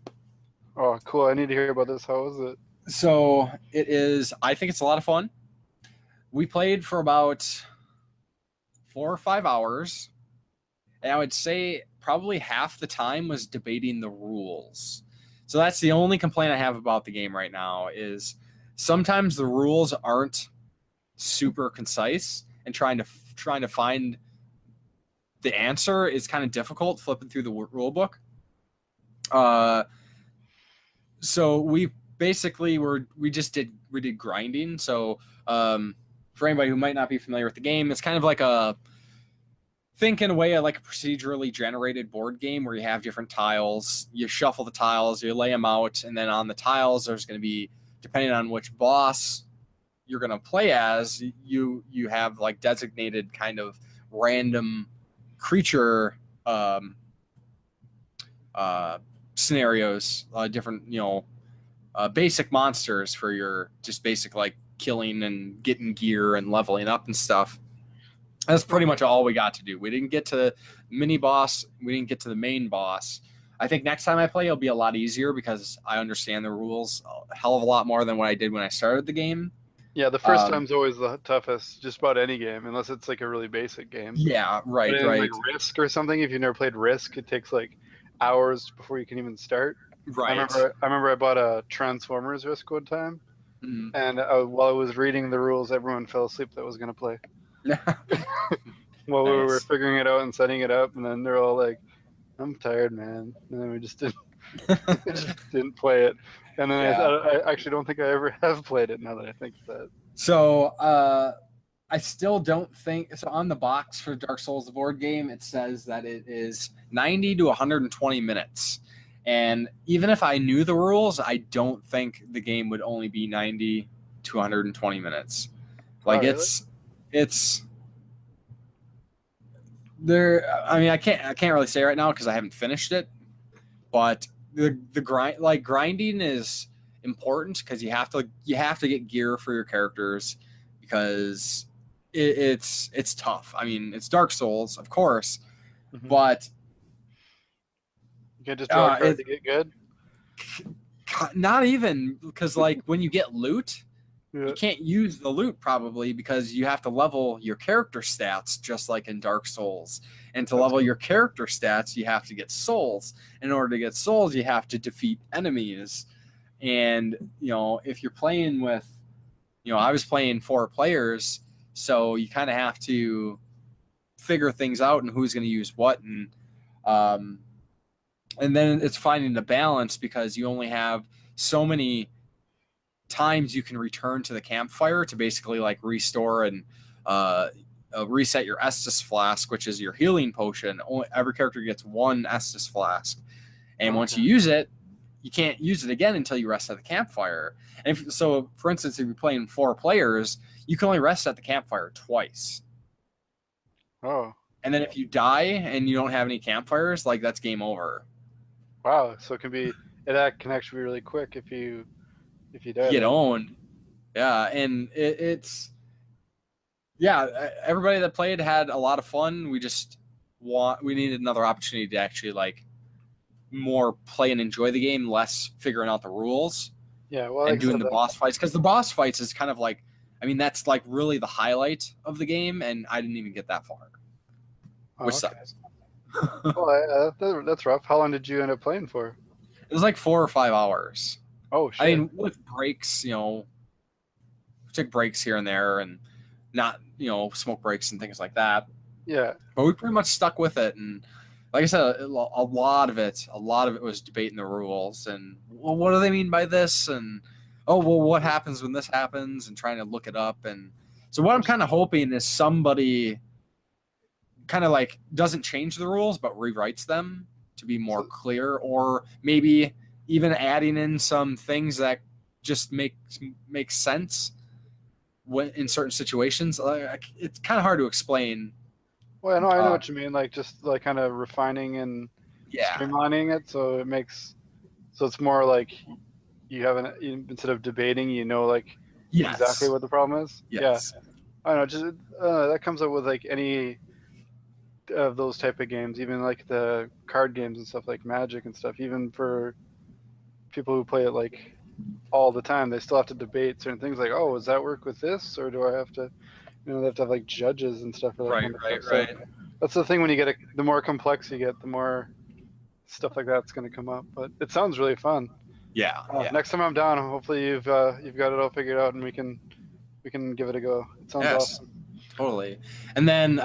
Oh, cool. I need to hear about this. How was it? So it is, I think it's a lot of fun. We played for about 4 or 5 hours. And I would say probably half the time was debating the rules. So that's the only complaint I have about the game right now is sometimes the rules aren't super concise, and trying to find the answer is kind of difficult flipping through the rule book. So we basically we did grinding. So for anybody who might not be familiar with the game, it's kind of like think in a way like a procedurally generated board game where you have different tiles, you shuffle the tiles, you lay them out, and then on the tiles there's going to be, depending on which boss you're going to play as, you have like designated kind of random creature scenarios, different, basic monsters for your just basic like killing and getting gear and leveling up and stuff. That's pretty much all we got to do. We didn't get to mini boss. We didn't get to the main boss. I think next time I play, it'll be a lot easier because I understand the rules a hell of a lot more than what I did when I started the game. Yeah, the first time's always the toughest, just about any game, unless it's like a really basic game. Yeah, right. Like Risk or something, if you've never played Risk, it takes like hours before you can even start. Right. I remember I bought a Transformers Risk one time, Mm. and while I was reading the rules, everyone fell asleep that was going to play. While we were figuring it out and setting it up, and then they're all like, "I'm tired, man," and then we just didn't play it. And then I actually don't think I ever have played it now that I think of that. So I still don't think so. On the box for Dark Souls, the board game, it says that it is 90 to 120 minutes. And even if I knew the rules, I don't think the game would only be 90 to 120 minutes. Like it's there. I mean, I can't really say right now because I haven't finished it. But the grinding is important because you have to get gear for your characters because it's tough. I mean, it's Dark Souls, of course, but you can't just draw a card to get good. Not even, because like when you get loot, Yeah. you can't use the loot probably because you have to level your character stats just like in Dark Souls. And to level your character stats, you have to get souls. In order to get souls, you have to defeat enemies. And, if you're playing with, I was playing 4 players, so you kind of have to figure things out and who's going to use what. And then it's finding the balance because you only have so many times you can return to the campfire to basically like restore and reset your Estus flask, which is your healing potion. Every character gets 1 Estus flask. And once you use it, you can't use it again until you rest at the campfire. And so, for instance, if you're playing 4 players, you can only rest at the campfire twice. Oh. And then if you die and you don't have any campfires, like that's game over. Wow. So it can actually be really quick if you die. You get owned. Yeah, and everybody that played had a lot of fun. We needed another opportunity to actually like more play and enjoy the game, less figuring out the rules. Yeah, well, and doing the boss fights, because the boss fights is kind of like, I mean, that's like really the highlight of the game, and I didn't even get that far, which sucks. Well, that's rough. How long did you end up playing for? It was like 4 or 5 hours. Oh, shit. I mean, with breaks, took breaks here and there, and not, smoke breaks and things like that. Yeah. But we pretty much stuck with it, and like I said, a lot of it was debating the rules and, well, what do they mean by this? And, oh, well, what happens when this happens? And trying to look it up. And so what I'm kind of hoping is somebody kind of like doesn't change the rules, but rewrites them to be more clear, or maybe even adding in some things that just make sense in certain situations. It's kind of hard to explain. Well, I know what you mean. Like just like kind of refining and streamlining it, so it's more like you haven't, instead of debating, you know, like Yes. exactly what the problem is. Yes. Yeah, I don't know. Just that comes up with like any of those type of games, even like the card games and stuff like Magic and stuff. Even for people who play it like all the time, they still have to debate certain things. Like, oh, does that work with this, or do I have to? You know, they have to have like judges and stuff for that kind of stuff. So that's the thing when you get the more complex you get, the more stuff like that's going to come up. But it sounds really fun. Yeah. Next time I'm down, hopefully you've got it all figured out and we can give it a go. It sounds awesome. Totally. And then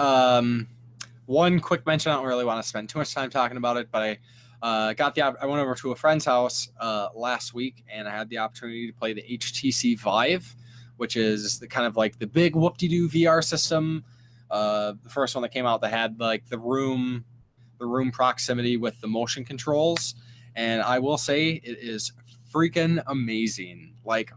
one quick mention, I don't really want to spend too much time talking about it, but I went over to a friend's house last week, and I had the opportunity to play the HTC Vive, which is the kind of like the big whoop-de-doo VR system. The first one that came out that had like the room proximity with the motion controls. And I will say it is freaking amazing. Like,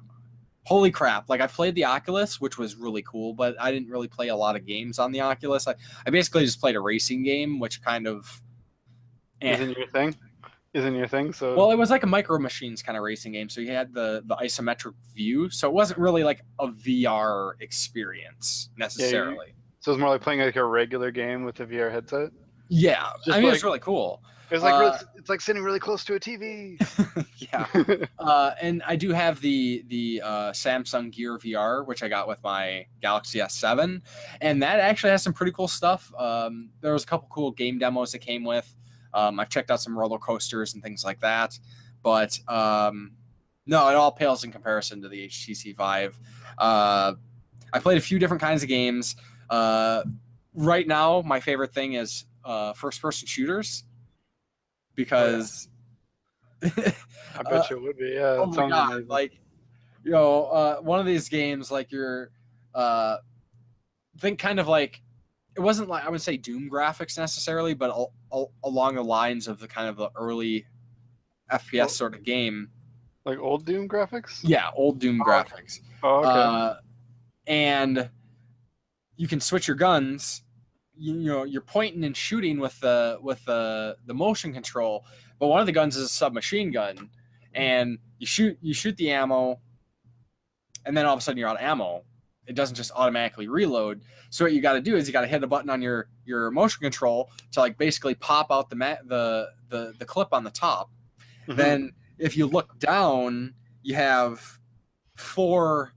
holy crap. Like, I've played the Oculus, which was really cool, but I didn't really play a lot of games on the Oculus. I basically just played a racing game, which kind of... Isn't your thing? So well, it was like a Micro Machines kind of racing game, so you had the isometric view, so it wasn't really like a VR experience necessarily. So it's more like playing like a regular game with a VR headset? Yeah, I mean, it's really cool. It's like it's like sitting really close to a TV. Yeah. And I do have the Samsung Gear VR, which I got with my Galaxy S7, and that actually has some pretty cool stuff. There was a couple cool game demos that came with. I've checked out some roller coasters and things like that, but no, it all pales in comparison to the HTC Vive. I played a few different kinds of games. Right now, my favorite thing is first-person shooters, because I bet you it would be. Yeah. Oh my God! Amazing. Like, you know, one of these games, like you're think kind of like, it wasn't like I would say Doom graphics necessarily, but along the lines of the kind of the early FPS sort of game. Like old Doom graphics? Yeah, old Doom graphics. Oh, okay. And you can switch your guns. You know, you're pointing and shooting with the motion control, but one of the guns is a submachine gun, and you shoot the ammo, and then all of a sudden you're out of ammo. It doesn't just automatically reload. So what you got to do is you got to hit a button on your motion control to like basically pop out the clip on the top. Mm-hmm. Then if you look down, you have four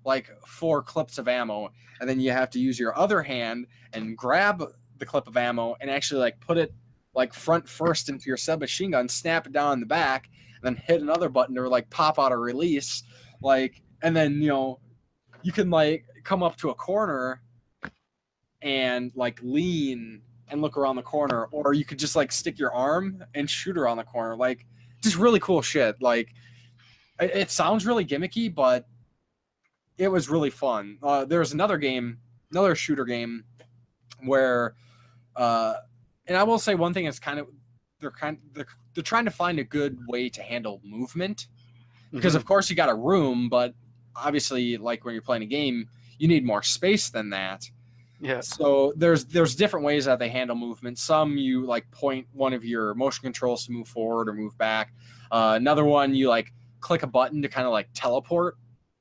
clips of ammo, and then you have to use your other hand and grab the clip of ammo and actually like put it like front first into your submachine gun, snap it down in the back, and then hit another button to like pop out a release, like, and then you know you can like come up to a corner and like lean and look around the corner, or you could just like stick your arm and shoot around the corner, like just really cool shit. Like it sounds really gimmicky, but it was really fun. There was another shooter game where and I will say one thing is they're trying to find a good way to handle movement, because of course you got a room, but obviously like when you're playing a game you need more space than that. Yeah. So there's different ways that they handle movement. Some you like point one of your motion controls to move forward or move back. Another one you like click a button to kind of like teleport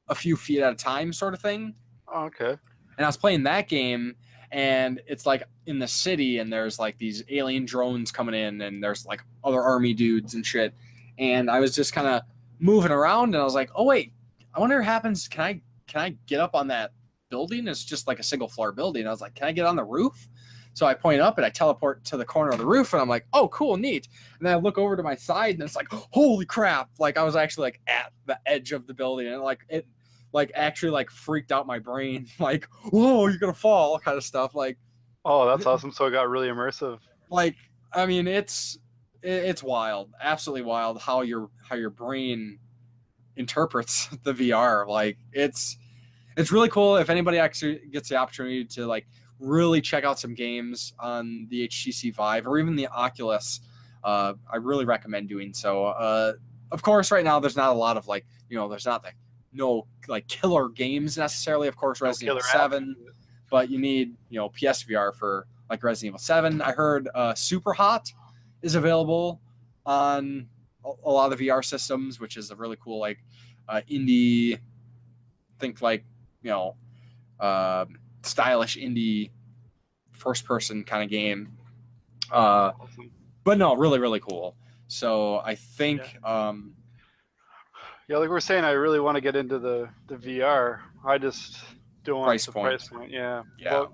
a few feet at a time, sort of thing. Oh, okay. And I was playing that game, and it's like in the city, and there's like these alien drones coming in, and there's like other army dudes and shit. And I was just kind of moving around, and I was like, oh wait, I wonder what happens. Can I get up on that building? It's just like a single floor building. I was like, can I get on the roof? So I point up and I teleport to the corner of the roof, and I'm like, oh, cool, neat. And then I look over to my side, and it's like, holy crap. Like I was actually like at the edge of the building, and like it like actually like freaked out my brain. Like, whoa, you're going to fall kind of stuff. Like, oh, that's awesome. So it got really immersive. Like, I mean, it's wild, absolutely wild how your brain interprets the VR. Like it's really cool. If anybody actually gets the opportunity to like really check out some games on the HTC Vive or even the Oculus, I really recommend doing so. Of course, right now there's not a lot of like, you know, there's not no like killer games necessarily. Of course, Resident Evil 7, but you need, you know, PSVR for like Resident Evil 7. I heard Super Hot is available on a lot of the VR systems, which is a really cool like indie, think like, stylish indie first-person kind of game. Awesome. But no, really, really cool. So I think, Yeah, like we're saying, I really want to get into the VR. I just don't want Price the point. price point. Yeah. Yeah. But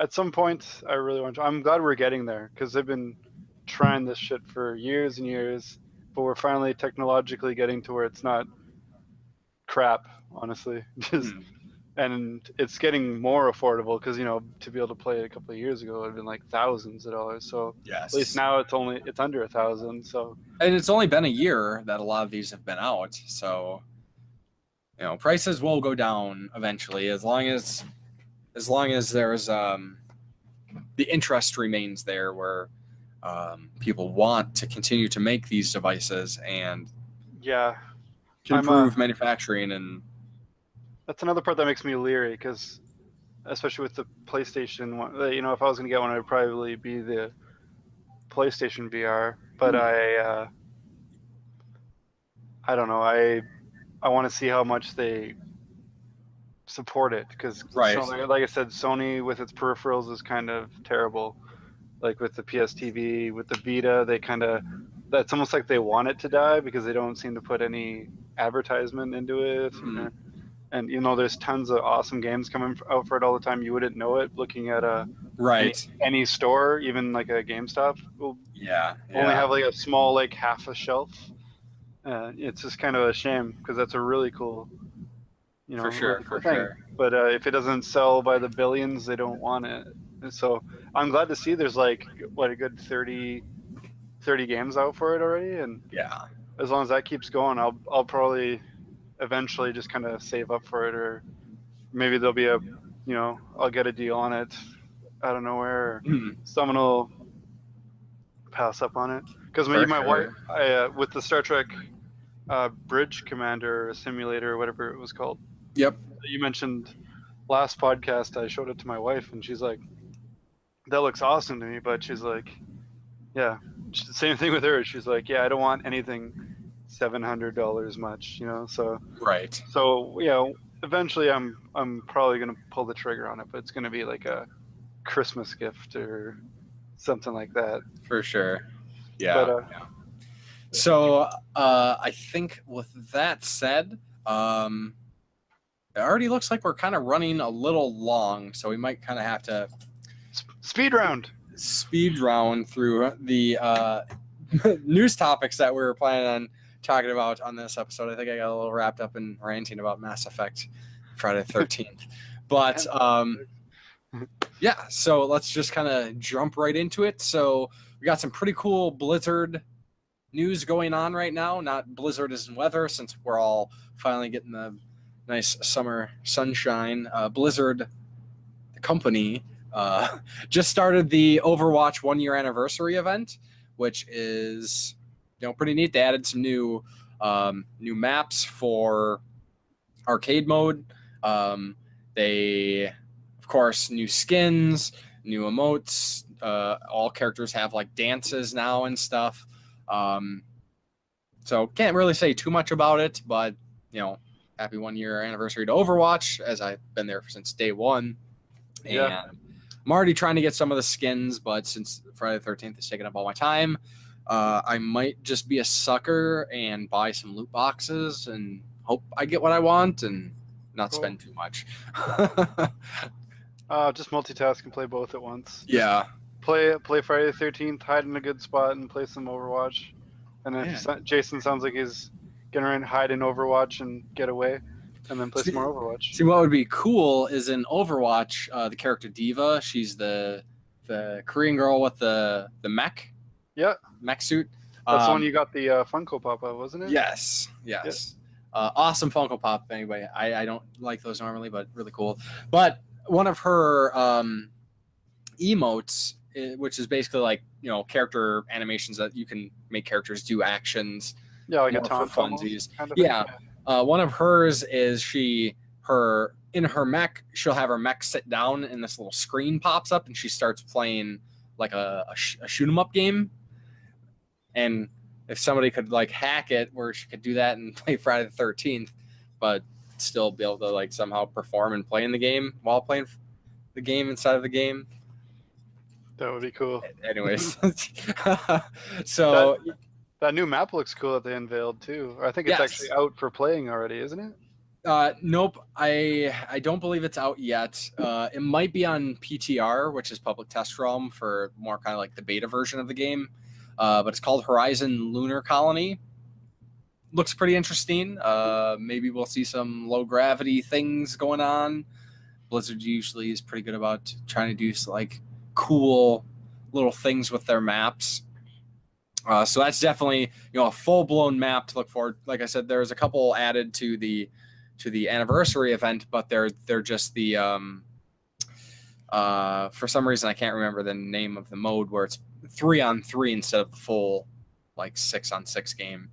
at some point, I really want to. I'm glad we're getting there because I've been trying this shit for years and years, but we're finally technologically getting to where it's not crap, honestly. Just and it's getting more affordable because to be able to play it a couple of years ago, it'd been like thousands of dollars. So yes. at least now it's under 1,000. So and it's only been a year that a lot of these have been out. So prices will go down eventually as long as there's the interest remains there where people want to continue to make these devices and yeah, can improve manufacturing. And that's another part that makes me leery because especially with the PlayStation one, if I was going to get one, it would probably be the PlayStation VR. But I don't know. I want to see how much they support it because, right. like I said, Sony with its peripherals is kind of terrible. Like with the PS TV, with the Vita, that's almost like they want it to die because they don't seem to put any advertisement into it. And there's tons of awesome games coming out for it all the time. You wouldn't know it looking at any store, even like a GameStop will only have like a small like half a shelf. It's just kind of a shame because that's a really cool, for sure. But if it doesn't sell by the billions, they don't want it. And so I'm glad to see there's like a good 30 games out for it already, and as long as that keeps going, I'll probably eventually just kind of save up for it, or maybe there'll be I'll get a deal on it out of nowhere, or someone will pass up on it. Because my wife, with the Star Trek Bridge Commander Simulator, or whatever it was called. Yep. You mentioned last podcast, I showed it to my wife, and she's like, "That looks awesome to me," but she's like, "Yeah." Same thing with her. She's like, "Yeah, I don't want anything $700 much, So right. So eventually, I'm probably gonna pull the trigger on it, but it's gonna be like a Christmas gift or something like that. For sure. Yeah. But, so I think with that said, it already looks like we're kind of running a little long, so we might kind of have to speed round through the news topics that we were planning on talking about on this episode. I think I got a little wrapped up in ranting about Mass Effect Friday the 13th. But so let's just kind of jump right into it. So we got some pretty cool Blizzard news going on right now. Not Blizzard as in weather, since we're all finally getting the nice summer sunshine. Blizzard, the company, just started the Overwatch 1-year anniversary event, which is pretty neat. They added some new maps for arcade mode. They, of course, new skins, new emotes. All characters have like dances now and stuff. So can't really say too much about it, but happy 1-year anniversary to Overwatch, as I've been there since day one. And I'm already trying to get some of the skins, but since Friday the 13th is taking up all my time, I might just be a sucker and buy some loot boxes and hope I get what I want and not spend too much. Just multitask and play both at once. Yeah. Play Friday the 13th, hide in a good spot, and play some Overwatch. And then Jason sounds like he's gonna hide in Overwatch and get away, and then play some more Overwatch. See, what would be cool is in Overwatch, the character Diva. She's the Korean girl with the mech. Yeah. Mech suit. That's the one you got the Funko Pop of, wasn't it? Yes. Awesome Funko Pop. Anyway, I don't like those normally, but really cool. But one of her emotes, which is basically like character animations that you can make characters do actions. Yeah, like a taunt for funsies. Kind of one of hers is in her mech, she'll have her mech sit down and this little screen pops up and she starts playing like a shoot 'em up game. And if somebody could like hack it where she could do that and play Friday the 13th, but still be able to like somehow perform and play in the game while playing the game inside of the game. That would be cool. Anyways, so that new map looks cool that they unveiled too. I think it's actually out for playing already, isn't it? Nope. I don't believe it's out yet. It might be on PTR, which is Public Test Realm, for more kind of like the beta version of the game. But it's called Horizon Lunar Colony. Looks pretty interesting. Maybe we'll see some low gravity things going on. Blizzard usually is pretty good about trying to do like cool little things with their maps. So that's definitely, a full blown map to look forward. Like I said, there's a couple added to the anniversary event, but they're just the for some reason I can't remember the name of the mode where it's 3-on-3 instead of the full like 6-on-6 game.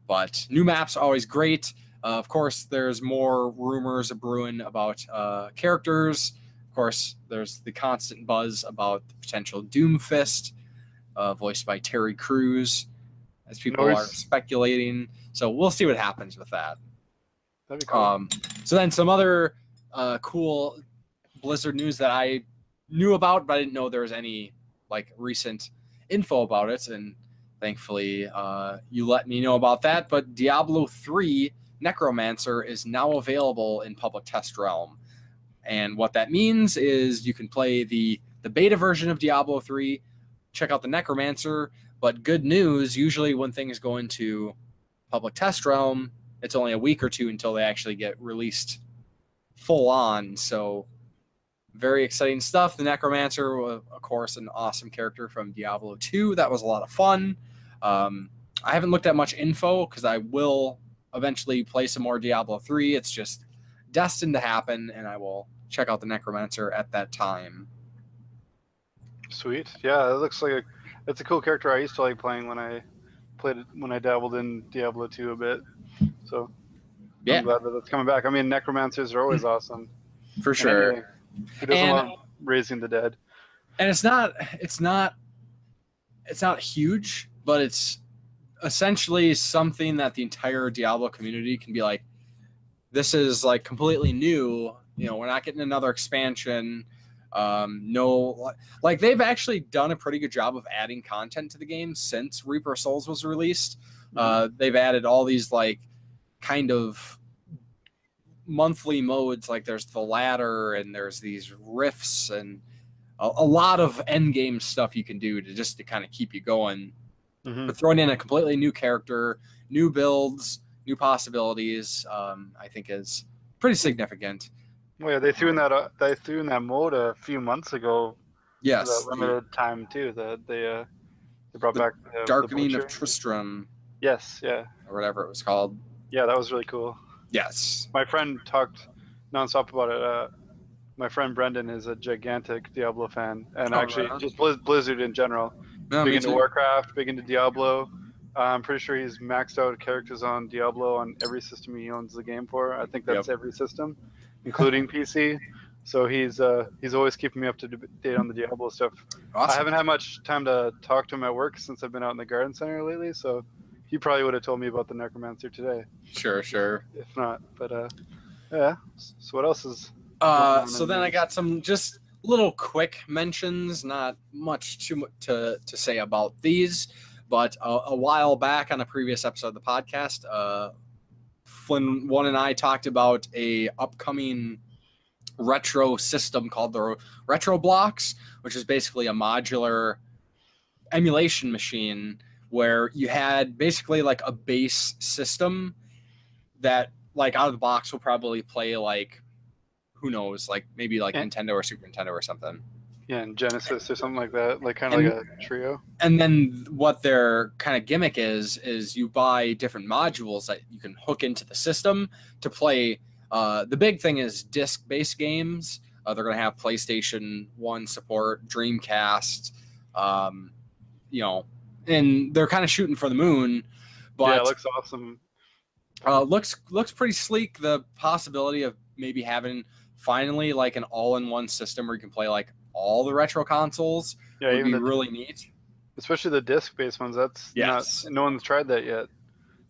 But new maps are always great. Of course, there's more rumors brewing about characters. Of course, there's the constant buzz about the potential Doomfist, voiced by Terry Crews, as people are speculating. So we'll see what happens with that. That'd be cool. So then some other cool Blizzard news that I knew about, but I didn't know there was any like recent info about it. And thankfully, you let me know about that. But Diablo 3 Necromancer is now available in Public Test Realm. And what that means is you can play the beta version of Diablo 3, check out the Necromancer. But good news, usually when things go into Public Test Realm, it's only a week or two until they actually get released full on. So very exciting stuff. The Necromancer was, of course, an awesome character from Diablo 2. That was a lot of fun. I haven't looked at much info because I will eventually play some more Diablo 3. It's just destined to happen, and I will check out the Necromancer at that time. Sweet. Yeah, it looks like it's a cool character I used to like playing when I dabbled in Diablo 2 a bit. So yeah, I'm glad that it's coming back. I mean, necromancers are always awesome. For sure. Anyway, who doesn't love raising the dead? And it's not huge, but it's essentially something that the entire Diablo community can be like, this is like completely new. We're not getting another expansion. No, like they've actually done a pretty good job of adding content to the game since Reaper of Souls was released. They've added all these like kind of monthly modes, like there's the ladder and there's these rifts and a lot of end game stuff you can do to kind of keep you going. But throwing in a completely new character, new builds, new possibilities, I think is pretty significant. Well, yeah, they threw in that mode a few months ago. Yes, for the limited time too. That they brought back the Darkening of Tristram. Yes, yeah, or whatever it was called. Yeah, that was really cool. Yes, my friend talked nonstop about it. My friend Brendan is a gigantic Diablo fan, and actually just Blizzard in general. Big into Warcraft, big into Diablo. I'm pretty sure he's maxed out characters on Diablo on every system he owns the game for. I think that's every system, including PC. So he's always keeping me up to date on the Diablo stuff. Awesome. I haven't had much time to talk to him at work since I've been out in the garden center lately. So he probably would have told me about the Necromancer today. Sure. If not, but yeah. So what else is? So then I got some just little quick mentions, not much to say about these, but a while back on a previous episode of the podcast, Flynn and I talked about a upcoming retro system called the Retro Blocks, which is basically a modular emulation machine where you had basically like a base system that like out of the box will probably play like, who knows, like maybe like Nintendo or Super Nintendo or something. Yeah, and Genesis or something like that, like kind of like a trio. And then what their kind of gimmick is you buy different modules that you can hook into the system to play. The big thing is disc-based games. They're going to have PlayStation 1 support, Dreamcast, and they're kind of shooting for the moon. But yeah, it looks awesome. Looks pretty sleek. The possibility of maybe having finally like an all-in-one system where you can play like all the retro consoles would be really neat. Especially the disc-based ones. That's no one's tried that yet.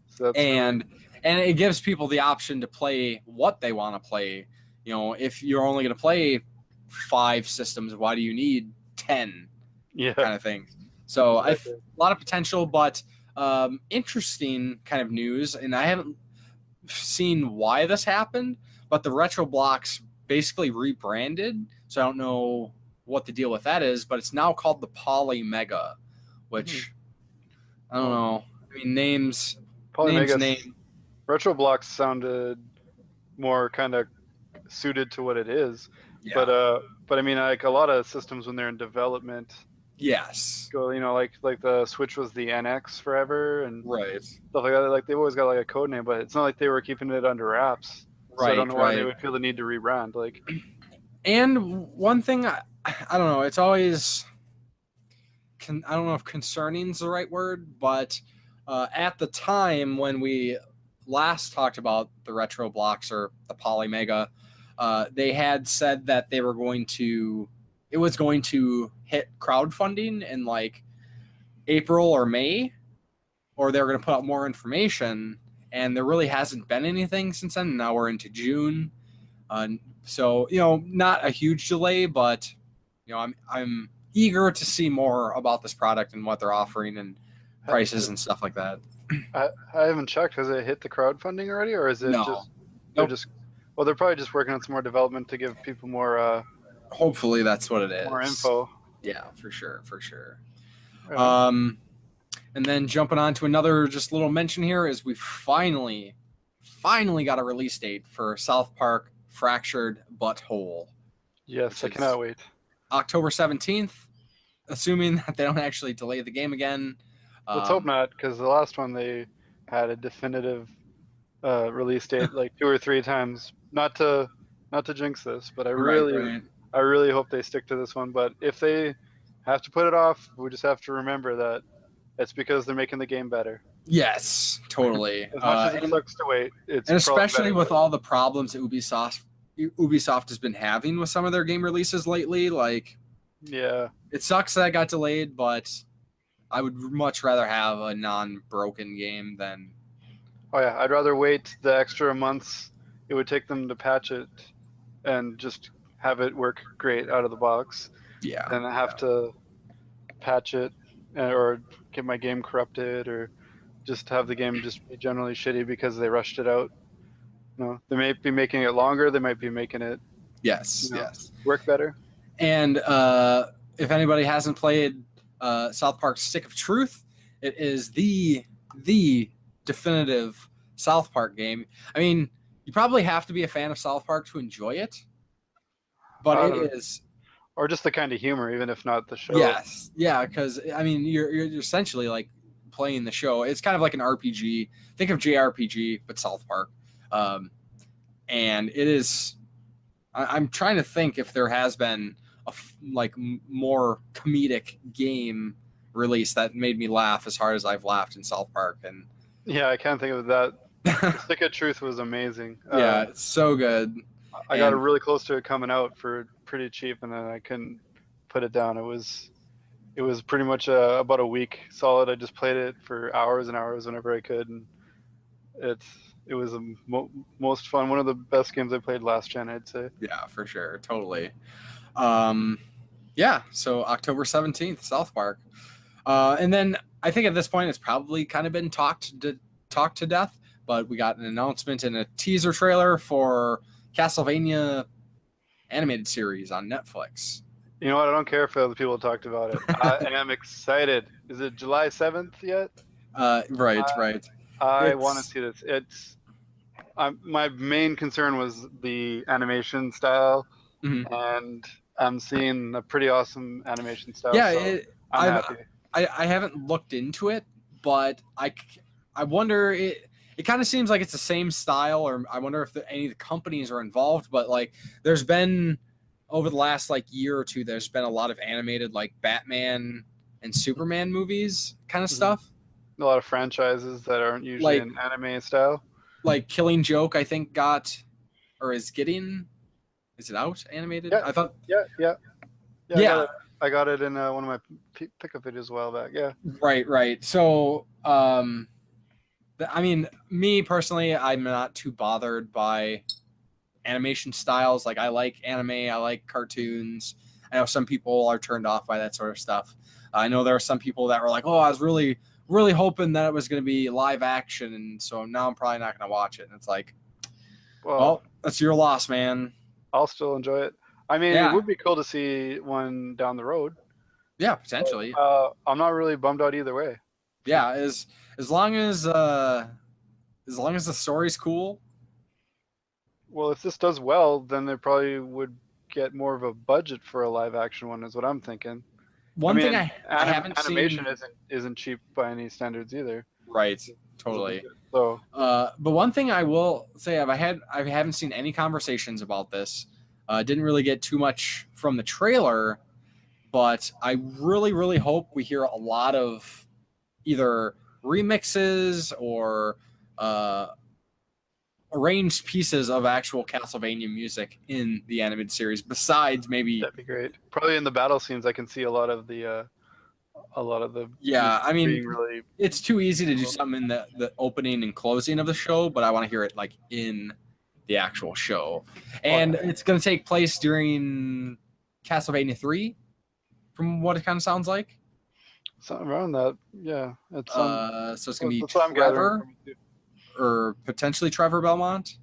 So that's and it gives people the option to play what they want to play. You know, if you're only going to play 5 systems, why do you need 10 yeah. kind of thing? So Exactly. a lot of potential, but interesting kind of news. And I haven't seen why this happened, but the Retro Blocks basically rebranded. So I don't know what the deal with that is, but it's now called the Poly Mega, which I don't know. I mean, names. Retro Blocks sounded more kind of suited to what it is. Yeah. But I mean, like a lot of systems when they're in development, Yes. go, you know, like the Switch was the NX forever and Right. stuff like that. Like they've always got like a code name, but it's not like they were keeping it under wraps. So I don't know why they would feel the need to rebrand. Like, and one thing I don't know. It's always I don't know if concerning is the right word, but at the time when we last talked about the Retro Blocks or the Poly Mega, they had said that it was going to hit crowdfunding in like April or May, or they were going to put out more information, and there really hasn't been anything since then. Now we're into June, so you know, not a huge delay, but you know, I'm eager to see more about this product and what they're offering and prices and stuff like that. I haven't checked. Has it hit the crowdfunding already, or is it just they're probably just working on some more development to give people more. Hopefully that's what it is. More info. Yeah, for sure. Right. And then jumping on to another just little mention here is we finally got a release date for South Park Fractured Butthole. Yes, I cannot wait. October 17th, assuming that they don't actually delay the game again. Let's hope not, because the last one they had a definitive release date like 2 or 3 times. Not to jinx this, but I really hope they stick to this one. But if they have to put it off, we just have to remember that it's because they're making the game better. Yes, totally. As much as it sucks to wait, it's and especially with all the problems that Ubisoft has been having with some of their game releases lately. Like, yeah, it sucks that it got delayed, but I would much rather have a non-broken game than. Oh yeah, I'd rather wait the extra months it would take them to patch it and just have it work great out of the box. Yeah. Than have to patch it or get my game corrupted or just have the game just be generally shitty because they rushed it out. No, they may be making it longer. They might be making it yes work better. And if anybody hasn't played South Park Stick of Truth, it is the definitive South Park game. I mean, you probably have to be a fan of South Park to enjoy it, but it is. Or just the kind of humor, even if not the show. Yes, yeah, because I mean, you're essentially like playing the show. It's kind of like an RPG. Think of JRPG, but South Park. And it is. I'm trying to think if there has been a more comedic game release that made me laugh as hard as I've laughed in South Park. And yeah, I can't think of that. Stick of Truth was amazing. Yeah, it's so good. I got really close to it coming out for pretty cheap, and then I couldn't put it down. It was pretty much about a week solid. I just played it for hours and hours whenever I could, and it was the most fun. One of the best games I played last gen, I'd say. Yeah, for sure, totally. Yeah, so October 17th, South Park, and then I think at this point it's probably kind of been talked to death. But we got an announcement and a teaser trailer for Castlevania animated series on Netflix. You know what? I don't care if other people talked about it. I am excited. Is it July 7th yet? Right. I want to see this. My main concern was the animation style, and I'm seeing a pretty awesome animation style. Yeah, so I'm happy. I haven't looked into it, but I wonder It kind of seems like it's the same style, or I wonder if any of the companies are involved. But like, there's been over the last year or two, there's been a lot of animated Batman and Superman movies kind of stuff. A lot of franchises that aren't usually in anime style. Like Killing Joke, I think is it out animated? Yeah. I thought. Yeah. I got it in one of my pickup videos a while back. Yeah. Right. So, I mean, me personally, I'm not too bothered by animation styles. Like, I like anime, I like cartoons. I know some people are turned off by that sort of stuff. I know there are some people that were like, "Oh, I was really, really hoping that it was going to be live action," and so now I'm probably not going to watch it. And it's like, well, that's your loss, man. I'll still enjoy it. I mean, Yeah. it would be cool to see one down the road. Yeah, potentially. I'm not really bummed out either way. Yeah, as long as the story's cool. Well, if this does well, then they probably would get more of a budget for a live action one, is what I'm thinking. One thing I haven't animation seen isn't cheap by any standards either. Right, totally. So, but one thing I will say, I haven't seen any conversations about this. Didn't really get too much from the trailer, but I really, really hope we hear a lot of either remixes or arranged pieces of actual Castlevania music in the animated series. Besides, maybe that'd be great. Probably in the battle scenes, I can see a lot of the. Yeah, I mean, really... it's too easy to do something in the opening and closing of the show, but I want to hear it like in the actual show. And it's going to take place during Castlevania 3, from what it kind of sounds like. Something around that, yeah. It's so it's going to be Trevor, or potentially Trevor Belmont.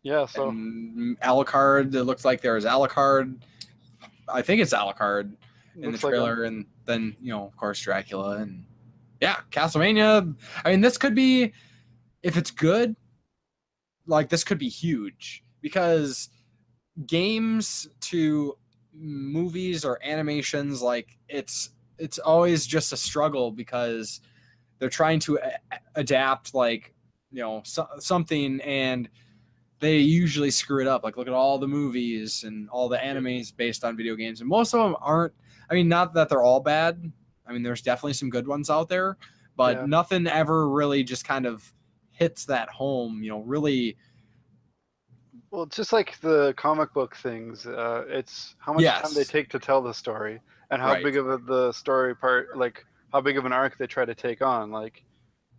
Yeah, so. And Alucard, it looks like there's Alucard. I think it's Alucard in the trailer, and then, of course, Dracula. And yeah, Castlevania. I mean, this could be, if it's good, like, this could be huge, because games to movies or animations, like, it's always just a struggle, because they're trying to adapt, like, something, and they usually screw it up. Like, look at all the movies and all the animes based on video games, and most of them aren't. I mean, not that they're all bad. I mean, there's definitely some good ones out there, but nothing ever really just kind of hits that home, really. Well, it's just like the comic book things. It's how much time they take to tell the story, and how big of the story part, like how big of an arc they try to take on. Like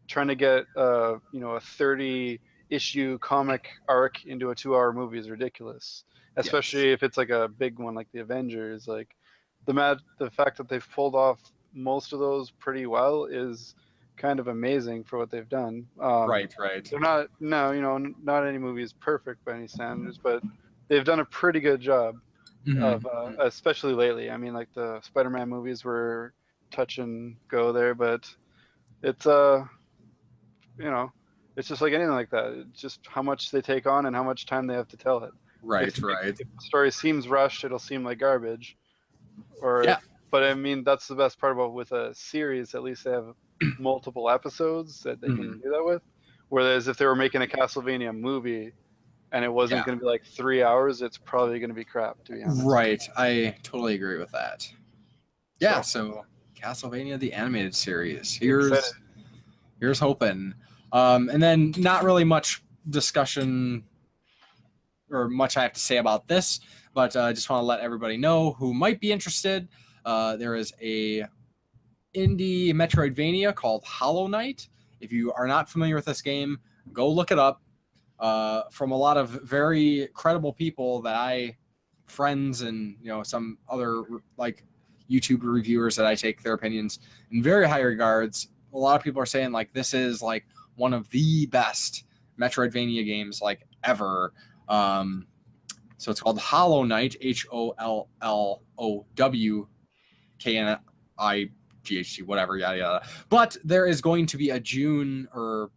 trying to get a 30-issue comic arc into a 2-hour movie is ridiculous, especially if it's like a big one like the Avengers. Like the fact that they've pulled off most of those pretty well is kind of amazing for what they've done. Right. They're not any movie is perfect by any standards, but they've done a pretty good job of, especially lately. I mean, like the Spider-Man movies were touch and go there, but it's it's just like anything like that. It's just how much they take on and how much time they have to tell it. Right. If the story seems rushed, it'll seem like garbage. But I mean, that's the best part about with a series. At least they have multiple episodes that they can do that with. Whereas if they were making a Castlevania movie and it wasn't going to be like 3 hours, it's probably going to be crap, to be honest. Right. I totally agree with that. Yeah. So Castlevania the animated series. Here's hoping. And then not really much discussion or much I have to say about this, but I just want to let everybody know who might be interested. There is a indie Metroidvania called Hollow Knight. If you are not familiar with this game, go look it up. From a lot of very credible people friends and some other like YouTube reviewers that I take their opinions in very high regards. A lot of people are saying like this is like one of the best Metroidvania games like ever. So it's called Hollow Knight, HOLLOWKNIGHT, whatever, yada yada. But there is going to be a June or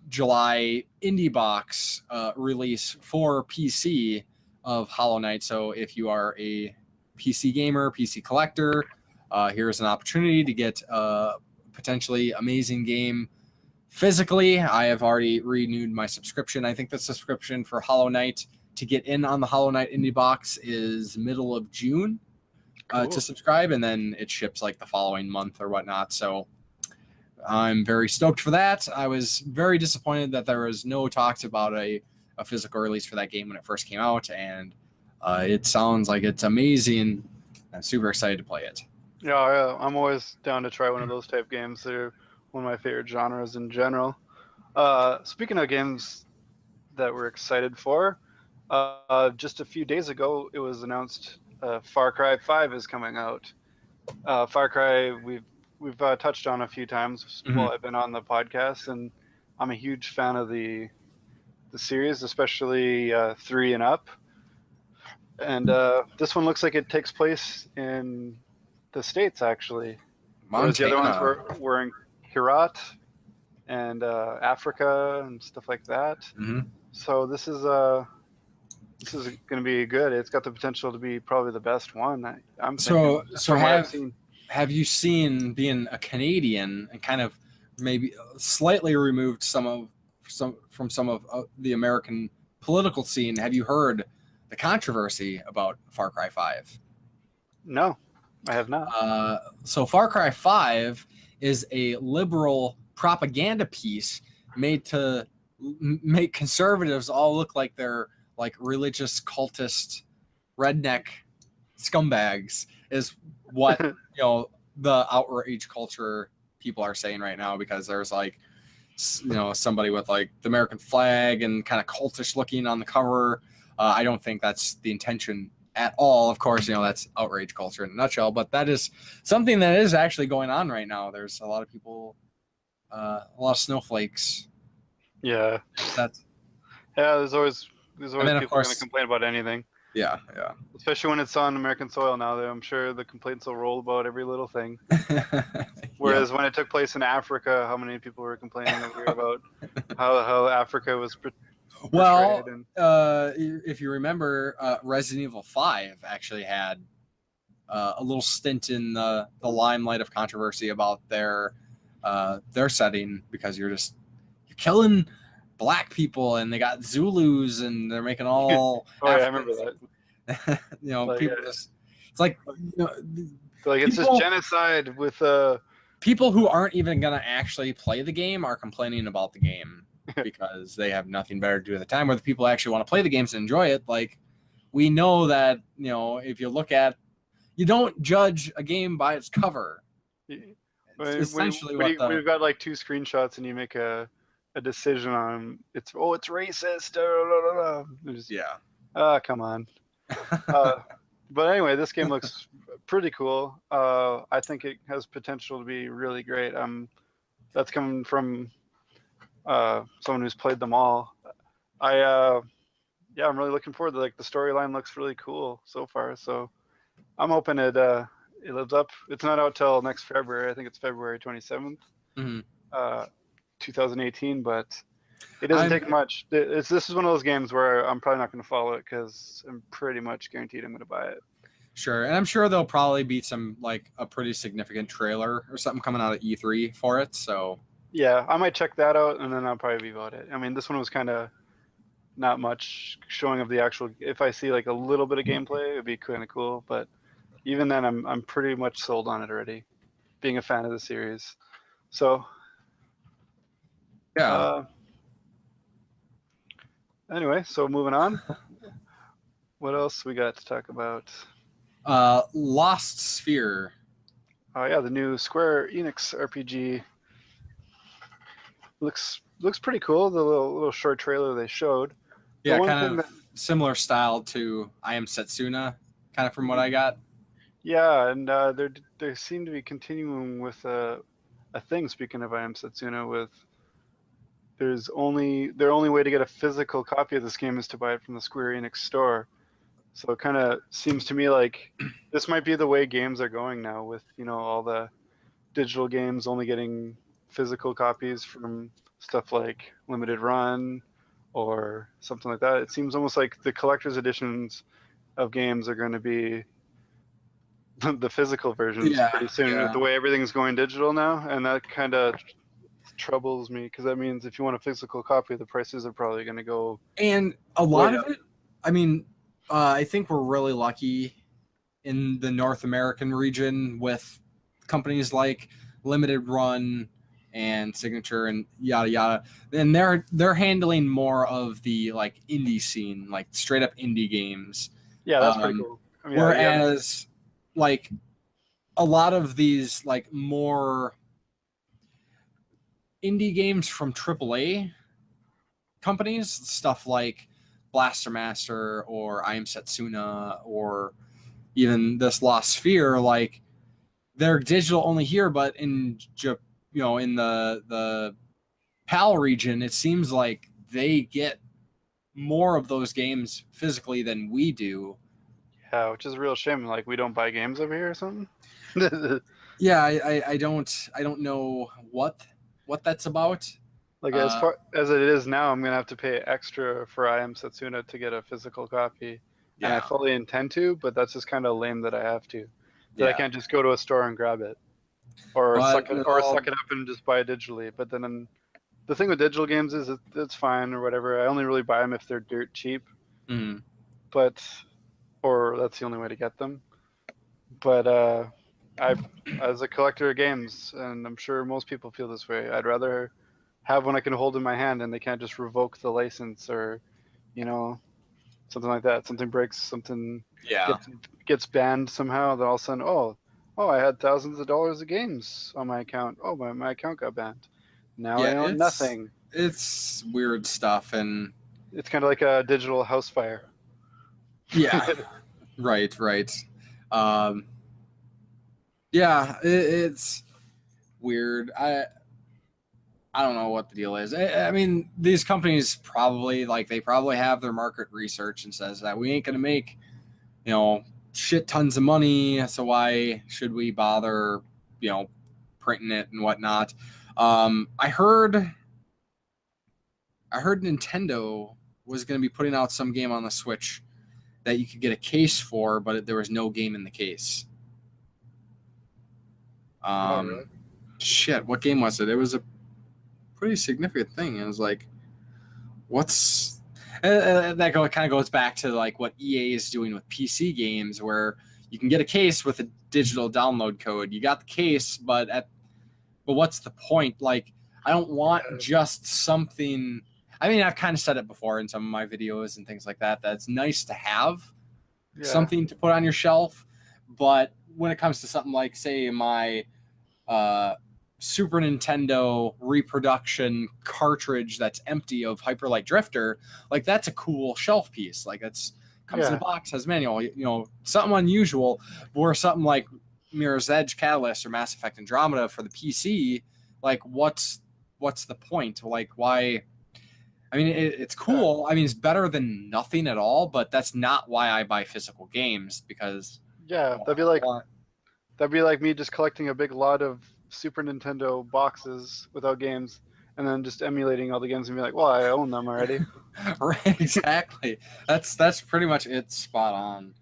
July indie box release for PC of Hollow Knight. So if you are a PC gamer, PC collector, here's an opportunity to get a potentially amazing game physically. I have already renewed my subscription. I think the subscription for Hollow Knight to get in on the Hollow Knight indie box is middle of June to subscribe, and then it ships like the following month or whatnot. So I'm very stoked for that. I was very disappointed that there was no talks about a physical release for that game when it first came out, and it sounds like it's amazing. I'm super excited to play it. Yeah, I'm always down to try one of those type games. They're one of my favorite genres in general. Speaking of games that we're excited for, just a few days ago, it was announced Far Cry 5 is coming out. Far Cry, we've touched on a few times while I've been on the podcast, and I'm a huge fan of the series, especially 3 and up. And this one looks like it takes place in the States, actually. Whereas the other ones were in Herat and Africa and stuff like that. So this is going to be good. It's got the potential to be probably the best one. I'm thinking, have you seen, being a Canadian and kind of maybe slightly removed from some of the American political scene, have you heard the controversy about Far Cry 5? No, I have not. So Far Cry 5 is a liberal propaganda piece made to make conservatives all look like they're like religious cultist redneck scumbags, is what the outrage culture people are saying right now, because there's like somebody with like the American flag and kind of cultish looking on the cover. I don't think that's the intention at all. Of course, that's outrage culture in a nutshell, but that is something that is actually going on right now. There's a lot of people, a lot of snowflakes. Yeah. There's always people going to complain about anything. Yeah. Especially when it's on American soil now. I'm sure the complaints will roll about every little thing. Whereas when it took place in Africa, how many people were complaining about how Africa was well, if you remember, Resident Evil 5 actually had a little stint in the limelight of controversy about their setting, because you're killing black people and they got Zulus and they're making all I remember that. People just, it's like it's just genocide with people who aren't even gonna actually play the game are complaining about the game because they have nothing better to do at the time, where the people actually want to play the games and enjoy it. Like, we know that if you look at, you don't judge a game by its cover. Essentially we've got like 2 screenshots and you make a decision on it's racist. Come on. But anyway, this game looks pretty cool. I think it has potential to be really great. That's coming from someone who's played them all. I'm really looking forward to, like, the storyline looks really cool so far. So I'm hoping it lives up. It's not out till next February. I think it's February 27th, 2018. But it doesn't take much. This is one of those games where I'm probably not going to follow it, because I'm pretty much guaranteed I'm going to buy it. Sure, and I'm sure there'll probably be some, like, a pretty significant trailer or something coming out at E3 for it. So yeah, I might check that out, and then I'll probably be about it. I mean, this one was kind of not much showing of the actual. If I see like a little bit of gameplay, it'd be kind of cool. But even then, I'm pretty much sold on it already, being a fan of the series. So yeah. Anyway, so moving on. What else we got to talk about? Lost Sphere. Oh yeah, the new Square Enix RPG. Looks pretty cool. The little short trailer they showed. Yeah, kind of similar style to I Am Setsuna, kind of from what I got. Yeah, and they seem to be continuing with a thing. Speaking of I Am Setsuna, with their only way to get a physical copy of this game is to buy it from the Square Enix store. So it kind of seems to me like this might be the way games are going now, with all the digital games only getting physical copies from stuff like Limited Run or something like that. It seems almost like the collector's editions of games are going to be the physical versions pretty soon, with the way everything's going digital now. And that kind of troubles me, because that means if you want a physical copy, the prices are probably going to go. And a lot of it, I mean, I think we're really lucky in the North American region with companies like Limited Run and Signature and yada yada, and they're handling more of the like indie scene, like straight up indie games. Yeah, that's pretty cool. I mean, whereas like a lot of these like more indie games from AAA companies, stuff like Blaster Master or I Am Setsuna or even this Lost Sphere, like they're digital only here, but in in the PAL region, it seems like they get more of those games physically than we do. Yeah, which is a real shame. Like we don't buy games over here or something. Yeah, I don't know what that's about. Like as far as it is now, I'm gonna have to pay extra for I Am Setsuna to get a physical copy, and I Yeah, fully intend to, but that's just kind of lame that I have to. That I yeah. can't just go to a store and grab it, or But suck it up and just buy it digitally. But then the thing with digital games is it's fine or whatever. I only really buy them if they're dirt cheap, mm, but or that's the only way to get them. But I, as a collector of games, and I'm sure most people feel this way, I'd rather have one I can hold in my hand and they can't just revoke the license or, you know, something like that. Something breaks, something yeah, gets banned somehow. Then all of a sudden, oh, I had thousands of dollars of games on my account. Oh, my account got banned. Now I yeah. own nothing. It's weird stuff, and It's kind of like a digital house fire. yeah, right. Um, yeah, it's weird. I don't know what the deal is. I mean, these companies probably have their market research and says that we ain't gonna make, shit tons of money. So why should we bother, printing it and whatnot? I heard Nintendo was gonna be putting out some game on the Switch that you could get a case for, but there was no game in the case. Really? Shit, what game was it? It was a pretty significant thing. It was like, what's that kind of goes back to like what EA is doing with PC games, where you can get a case with a digital download code. You got the case, but what's the point? Like, I don't want just something. I mean, I've kind of said it before in some of my videos and things like that. That's nice to have something to put on your shelf, but when it comes to something like, say, my Super Nintendo reproduction cartridge that's empty of Hyper Light Drifter, like that's a cool shelf piece. Like that's comes in a box, has manual, something unusual. Or something like Mirror's Edge Catalyst or Mass Effect Andromeda for the PC, like what's the point? Like why? I mean, it's cool. I mean, it's better than nothing at all, but that's not why I buy physical games, because that'd be like me just collecting a big lot of Super Nintendo boxes without games, and then just emulating all the games and be like, well, I own them already. Right, exactly. That's pretty much it. Spot on.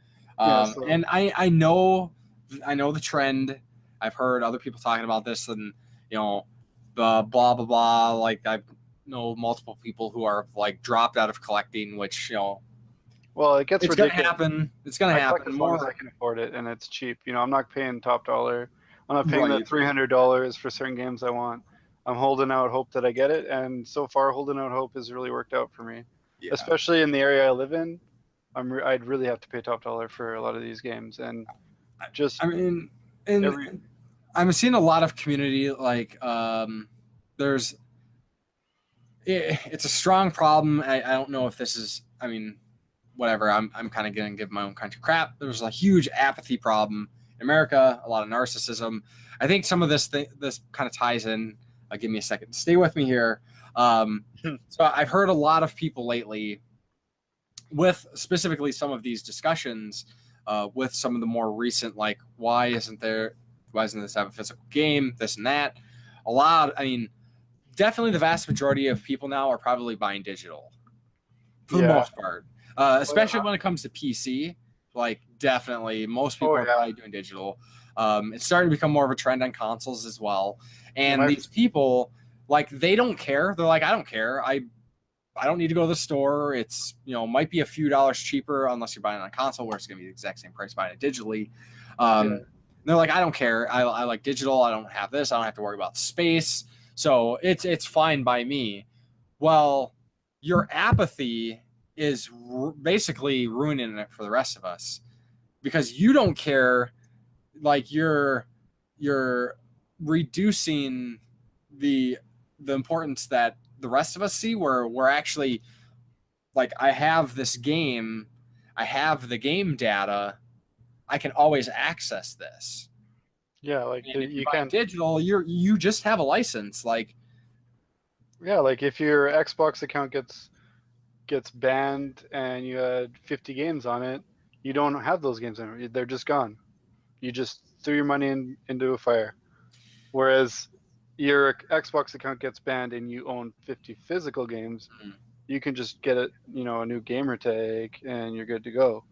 So, And I know the trend. I've heard other people talking about this, and blah blah blah. Like I know multiple people who are like dropped out of collecting, which well, it's ridiculous. Gonna happen. It's gonna happen as more. long as I can afford it, and it's cheap. I'm not paying top dollar. I'm not paying Right. that $300 for certain games I want. I'm holding out hope that I get it, and so far, holding out hope has really worked out for me. Yeah. Especially in the area I live in, I'd really have to pay top dollar for a lot of these games, and just I mean, I'm seeing a lot of community like there's. It's a strong problem. I don't know if this is. I mean, whatever. I'm kind of gonna give my own country crap. There's a huge apathy problem in America. A lot of narcissism. I think some of this kind of ties in. Give me a second. Stay with me here. So I've heard a lot of people lately, with specifically some of these discussions, with some of the more recent, like why doesn't this have a physical game? This and that. I mean, definitely the vast majority of people now are probably buying digital for the most part, especially when it comes to PC. Like definitely most people are probably doing digital. It's starting to become more of a trend on consoles as well. And these people, like, they don't care. They're like, I don't care. I don't need to go to the store. It's, might be a few dollars cheaper unless you're buying it on console, where it's going to be the exact same price buying it digitally. They're like, I don't care. I like digital. I don't have this. I don't have to worry about space. So it's fine by me. Well, your apathy is basically ruining it for the rest of us, because you don't care. Like you're reducing the the importance that the rest of us see, where we're actually like, I have this game, I have the game data, I can always access this. Yeah, like And if you you buy can. digital, you just have a license. Like, Yeah, like if your Xbox account gets banned and you had 50 games on it, you don't have those games anymore. They're just gone. You just threw your money into a fire. Whereas your Xbox account gets banned and you own 50 physical games, you can just get a new gamer tag and you're good to go.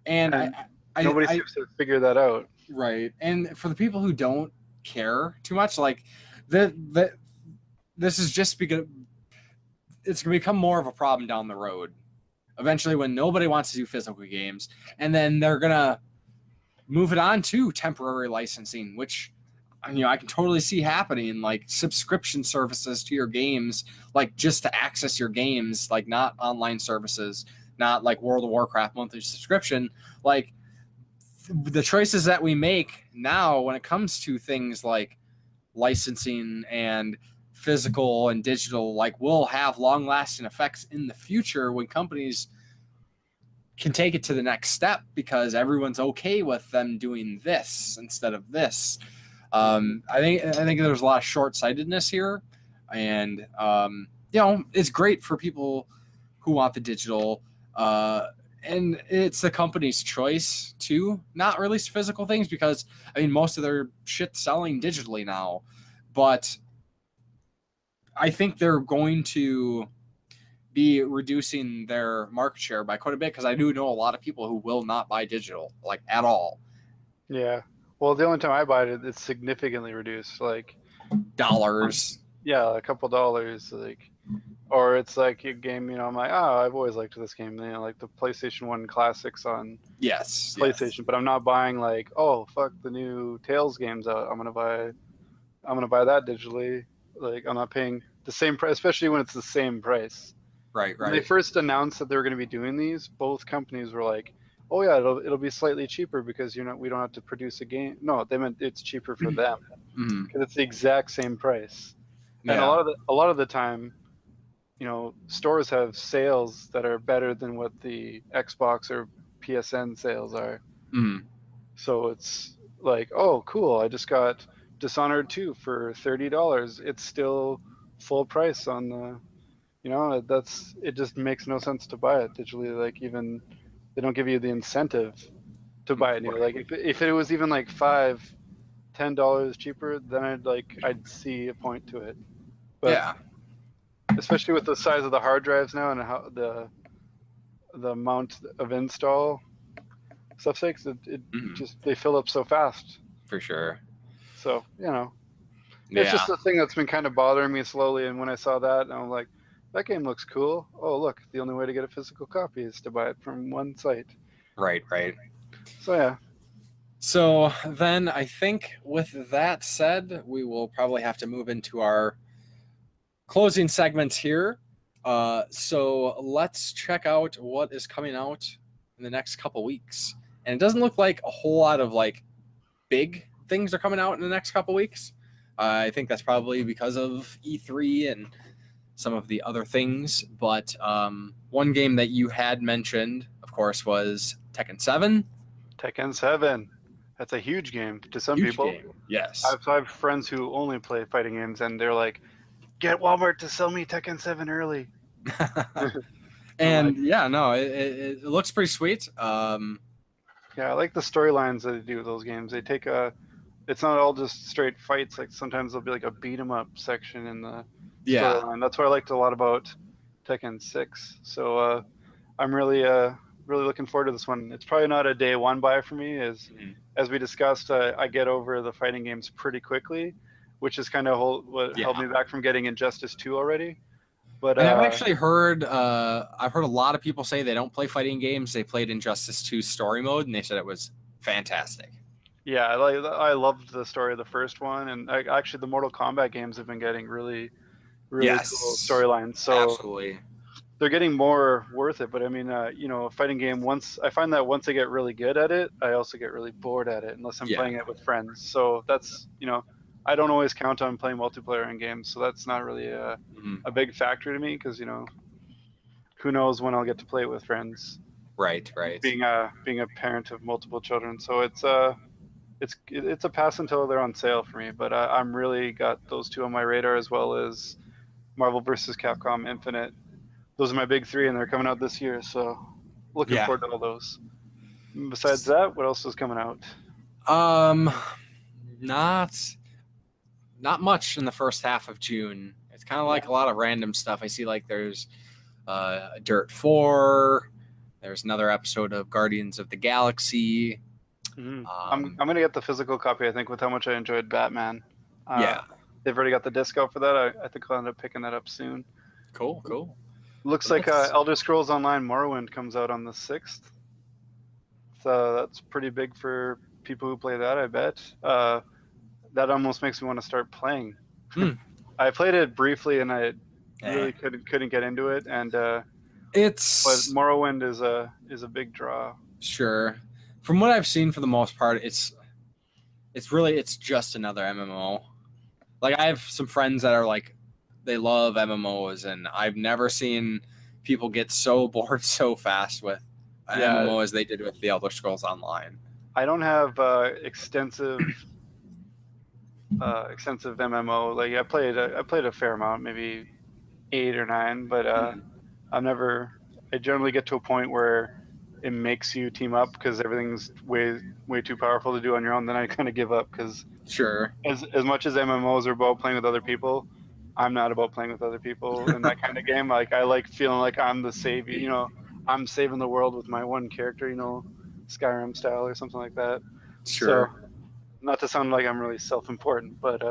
and Nobody seems to figure that out. Right. And for the people who don't care too much, like this is just because it's going to become more of a problem down the road. Eventually, when nobody wants to do physical games, and then they're going to move it on to temporary licensing, which I can totally see happening, like subscription services to your games, like just to access your games, like not online services, not like World of Warcraft monthly subscription. Like the choices that we make now when it comes to things like licensing and physical and digital, like, will have long lasting effects in the future when companies can take it to the next step because everyone's okay with them doing this instead of this. I think there's a lot of short-sightedness here, and it's great for people who want the digital, and it's the company's choice to not release physical things because most of their shit's selling digitally now, but I think they're going to be reducing their market share by quite a bit because I do know a lot of people who will not buy digital, like, at all. Yeah. Well, the only time I buy it, it's significantly reduced, like dollars. Yeah, a couple dollars, like, or it's like a game. I'm like, oh, I've always liked this game. Like the PlayStation 1 classics on PlayStation, yes. But I'm not buying like, oh, fuck, the new Tales game's out. I'm gonna buy that digitally. Like, I'm not paying the same price, especially when it's the same price. Right. When they first announced that they were going to be doing these, both companies were like, "Oh yeah, it'll be slightly cheaper because we don't have to produce a game." No, they meant it's cheaper for them because it's the exact same price. Yeah. And a lot of the time, stores have sales that are better than what the Xbox or PSN sales are. So it's like, oh, cool! I just got Dishonored 2 for $30. It's still full price on the. It just makes no sense to buy it digitally. Like, even they don't give you the incentive to buy it new. Like, if it was even like $5-10 cheaper, then I'd see a point to it. But yeah, especially with the size of the hard drives now and how the amount of install stuff sakes, it just they fill up so fast. For sure. So it's just a thing that's been kind of bothering me slowly. And when I saw that, I'm like, that game looks cool. Oh, look, the only way to get a physical copy is to buy it from one site. Right. So, yeah. So then I think with that said, we will probably have to move into our closing segments here. So let's check out what is coming out in the next couple weeks. And it doesn't look like a whole lot of like big things are coming out in the next couple weeks. I think that's probably because of E3 and some of the other things, but one game that you had mentioned, of course, was Tekken 7. Tekken 7. That's a huge game to some people. Game. Yes. I have friends who only play fighting games, and they're like, get Walmart to sell me Tekken 7 early. And it looks pretty sweet. Yeah, I like the storylines that they do with those games. They take it's not all just straight fights. Like, sometimes there'll be like a beat 'em up section in the storyline. That's what I liked a lot about Tekken 6. So I'm really looking forward to this one. It's probably not a day one buy for me, as we discussed. I get over the fighting games pretty quickly, which is kind of what held me back from getting Injustice 2 already. But I've actually heard a lot of people say they don't play fighting games. They played Injustice 2 story mode, and they said it was fantastic. Yeah, I loved the story of the first one, and actually the Mortal Kombat games have been getting really cool storylines. So absolutely, they're getting more worth it. But I mean, a fighting game, I find that once I get really good at it, I also get really bored at it unless I'm playing it with friends. So that's I don't always count on playing multiplayer in games, so that's not really Mhm. a big factor to me because who knows when I'll get to play it with friends. Right. Being a parent of multiple children, so it's a pass until they're on sale for me. But I'm really got those two on my radar, as well as Marvel vs. Capcom Infinite. Those are my big three, and they're coming out this year, so looking Yeah. forward to all those. Besides that, what else is coming out? Not much in the first half of June. It's kind of like a lot of random stuff. I see like there's Dirt 4. There's another episode of Guardians of the Galaxy. I'm gonna get the physical copy. I think with how much I enjoyed Batman. Yeah. They've already got the disc out for that. I think I'll end up picking that up soon. Cool. Looks like Elder Scrolls Online Morrowind comes out on the 6th. So that's pretty big for people who play that, I bet. That almost makes me want to start playing. I played it briefly and I really couldn't get into it, and but Morrowind is a big draw. Sure. From what I've seen, for the most part, it's just another MMO. Like, I have some friends that are like, they love MMOs, and I've never seen people get so bored so fast with an MMO as they did with the Elder Scrolls Online. I don't have extensive MMO. Like, I played a fair amount, maybe 8 or 9, but I generally get to a point where it makes you team up because everything's way too powerful to do on your own. Then I kind of give up because as much as MMOs are about playing with other people, I'm not about playing with other people in that kind of game. Like, I like feeling like I'm the savior. I'm saving the world with my one character. Skyrim style or something like that. Sure. So, not to sound like I'm really self-important, but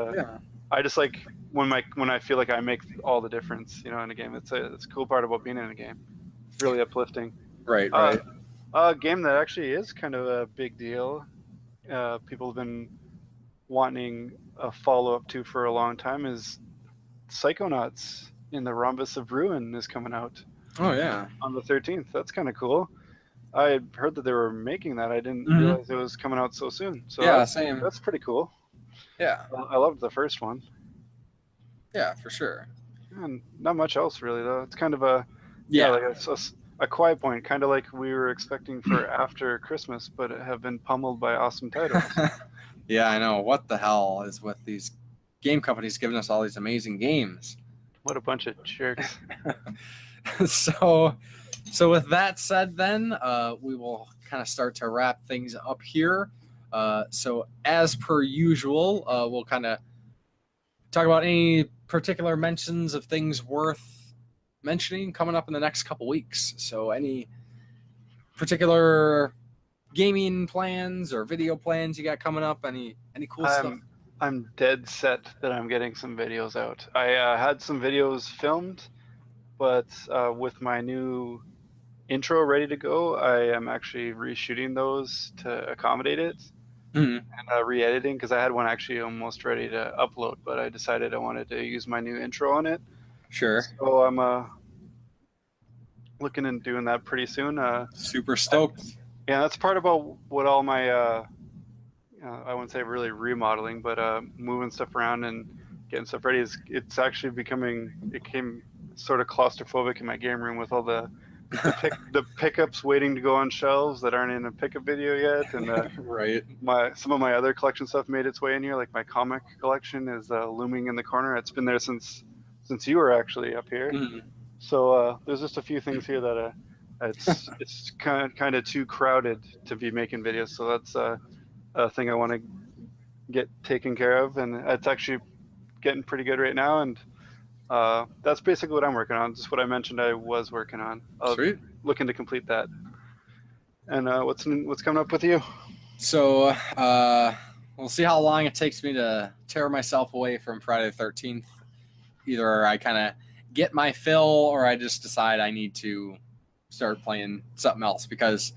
I just like when I feel like I make all the difference. In a game. It's a cool part about being in a game. It's really uplifting. Right. A game that actually is kind of a big deal. People have been wanting a follow-up to for a long time is Psychonauts in the Rhombus of Ruin is coming out. Oh yeah. On the 13th. That's kind of cool. I heard that they were making that. I didn't realize it was coming out so soon. So yeah, same. That's pretty cool. Yeah. I loved the first one. Yeah, for sure. And not much else really though. It's kind of a a quiet point, kind of like we were expecting for after Christmas, but have been pummeled by awesome titles. Yeah, I know. What the hell is with these game companies giving us all these amazing games? What a bunch of jerks. So with that said, then we will kind of start to wrap things up here. So as per usual, we'll kind of talk about any particular mentions of things worth mentioning coming up in the next couple weeks. So any particular gaming plans or video plans you got coming up? Any cool stuff? I'm dead set that I'm getting some videos out. I had some videos filmed, but with my new intro ready to go, I am actually reshooting those to accommodate it and re-editing because I had one actually almost ready to upload, but I decided I wanted to use my new intro on it. Sure. So I'm looking into doing that pretty soon. Super stoked. Yeah, that's part about what all my I wouldn't say really remodeling, but moving stuff around and getting stuff ready it's actually became sort of claustrophobic in my game room with all the pickups waiting to go on shelves that aren't in a pickup video yet, and right. Some of my other collection stuff made its way in here, like my comic collection is looming in the corner. It's been there since you were actually up here. So there's just a few things here that it's kind of too crowded to be making videos. So that's a thing I want to get taken care of, and it's actually getting pretty good right now. And that's basically what I'm working on. Just what I mentioned I was working on. Sweet. Looking to complete that. And what's coming up with you? So we'll see how long it takes me to tear myself away from Friday the 13th. Either I kind of get my fill, or I just decide I need to start playing something else because,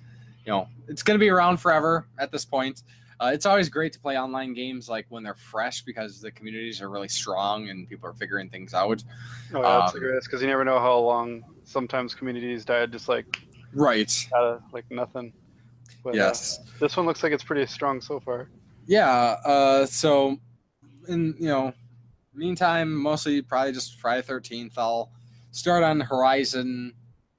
it's going to be around forever at this point. It's always great to play online games like when they're fresh because the communities are really strong and people are figuring things out. Oh, yeah, that's the greatest because you never know how long sometimes communities die just like like nothing. But, yes. This one looks like it's pretty strong so far. Yeah. So meantime, mostly probably just Friday 13th. I'll start on Horizon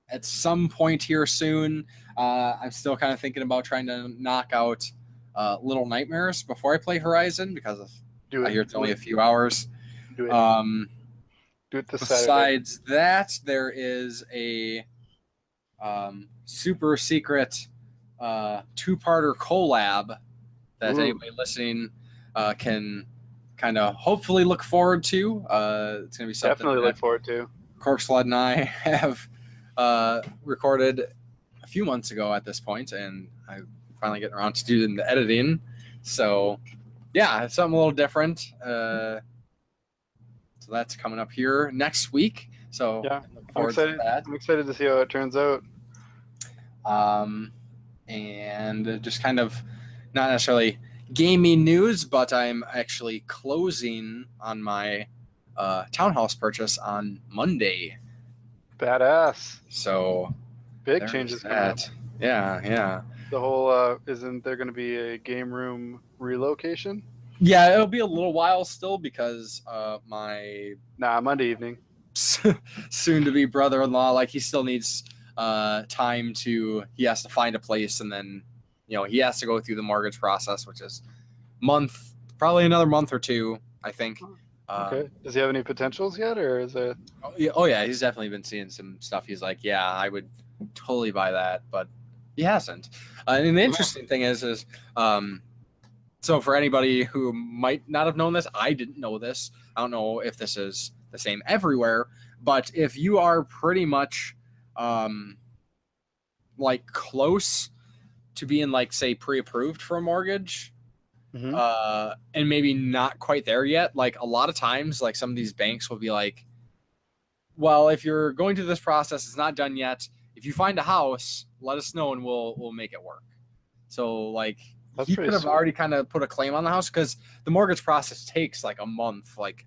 at some point here soon. I'm still kind of thinking about trying to knock out Little Nightmares before I play Horizon because I hear it's only a few hours. Do it. Do it this Saturday. Besides that, there is a super secret two-parter collab that anybody listening can kind of hopefully look forward to. It's going to be something definitely look forward to. Corpse Flood and I have recorded a few months ago at this point, and I'm finally getting around to doing the editing. So, yeah, it's something a little different. So that's coming up here next week. So yeah, I'm excited. I'm excited to see how it turns out. And just kind of not necessarily gaming news, but I'm actually closing on my townhouse purchase on Monday. Badass. So big changes coming up. Yeah. The whole isn't there going to be a game room relocation? Yeah, it'll be a little while still because my Monday evening soon to be brother-in-law, like he still needs time he has to find a place, and then he has to go through the mortgage process, which is probably another month or two, I think. Okay. Does he have any potentials yet, or is it? Oh yeah, he's definitely been seeing some stuff. He's like, yeah, I would totally buy that, but he hasn't. And the interesting thing is so for anybody who might not have known this, I didn't know this. I don't know if this is the same everywhere, but if you are pretty much like close to being like, say, pre-approved for a mortgage, and maybe not quite there yet, like a lot of times, like some of these banks will be like, well, if you're going through this process, it's not done yet. If you find a house, let us know and we'll make it work. So like he could have already kind of put a claim on the house because the mortgage process takes like a month, like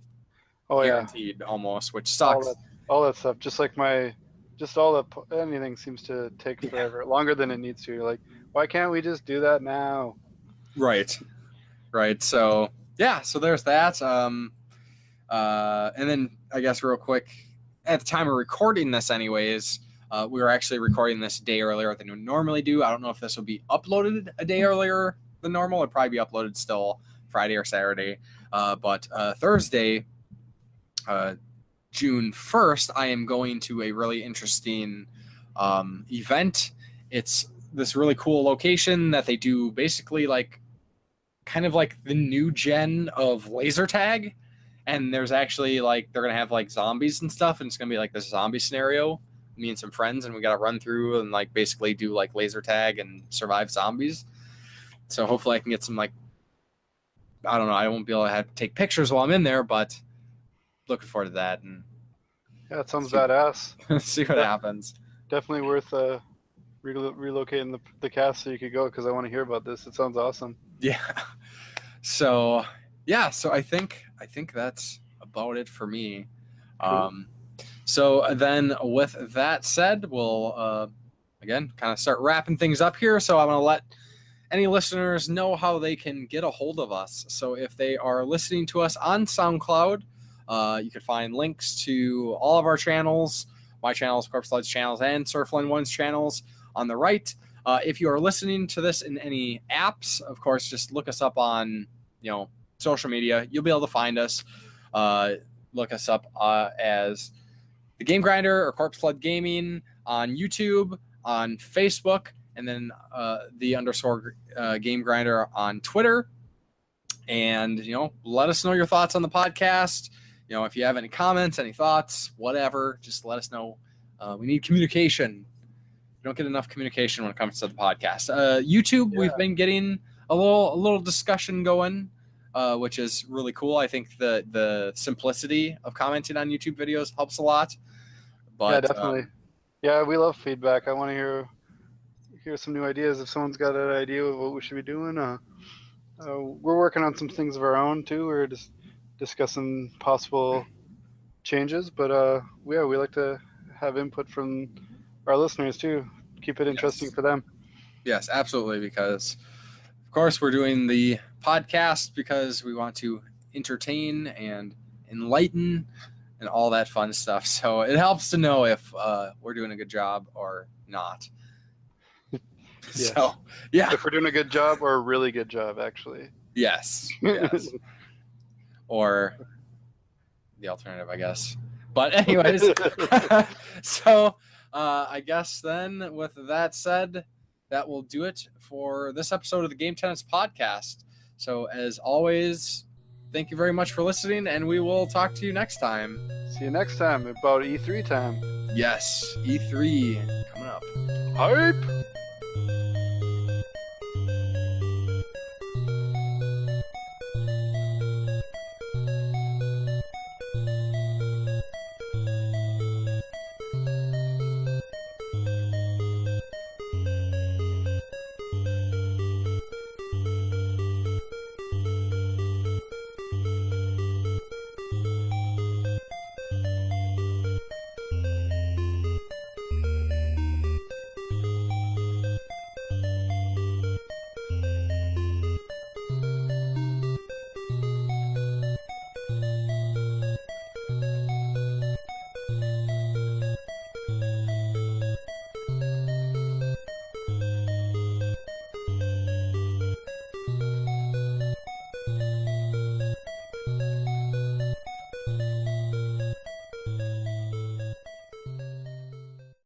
guaranteed almost, which sucks. All that stuff, anything seems to take forever, longer than it needs to. You're like, why can't we just do that now? Right. So yeah, so there's that. And then I guess real quick, at the time of recording this anyways, we were actually recording this a day earlier than we normally do. I don't know if this will be uploaded a day earlier than normal. It'll probably be uploaded still Friday or Saturday. But Thursday, June 1st, I am going to a really interesting event. It's this really cool location that they do basically like kind of like the new gen of laser tag. And there's actually like, they're going to have like zombies and stuff. And it's going to be like this zombie scenario, me and some friends, and we got to run through and like basically do like laser tag and survive zombies. So hopefully I can get some like, I don't know, I won't be able to have to take pictures while I'm in there, but looking forward to that. And yeah, it sounds badass. See what happens. Definitely worth relocating the cast so you could go, because I want to hear about this. It sounds awesome. Yeah. So I think that's about it for me. Cool. So then with that said, we'll again kind of start wrapping things up here. So I'm going to let any listeners know how they can get a hold of us. So if they are listening to us on SoundCloud, you can find links to all of our channels, my channels, Corpse Flood's channels, and Surfline One's channels on the right. If you are listening to this in any apps, of course, just look us up on, social media. You'll be able to find us. Look us up as The Game Grinder or Corpse Flood Gaming on YouTube, on Facebook, and then the _ Game Grinder on Twitter. And, let us know your thoughts on the podcast. If you have any comments, any thoughts, whatever, just let us know. We need communication. We don't get enough communication when it comes to the podcast. YouTube, We've been getting a little discussion going, which is really cool. I think the simplicity of commenting on YouTube videos helps a lot. But, yeah, definitely. We love feedback. I want to hear some new ideas. If someone's got an idea of what we should be doing, we're working on some things of our own too. We're just discussing possible changes, but we like to have input from our listeners too. Keep it interesting for them. Yes, absolutely. Because of course we're doing the podcast because we want to entertain and enlighten and all that fun stuff. So it helps to know if we're doing a good job or not. Yes. So, yeah. If we're doing a good job or a really good job, actually. Yes. Or the alternative, I guess. But anyways, so I guess then with that said, that will do it for this episode of the Game Tenants Podcast. So as always, thank you very much for listening, and we will talk to you next time. See you next time about E3 time. Yes, E3 coming up. Hype!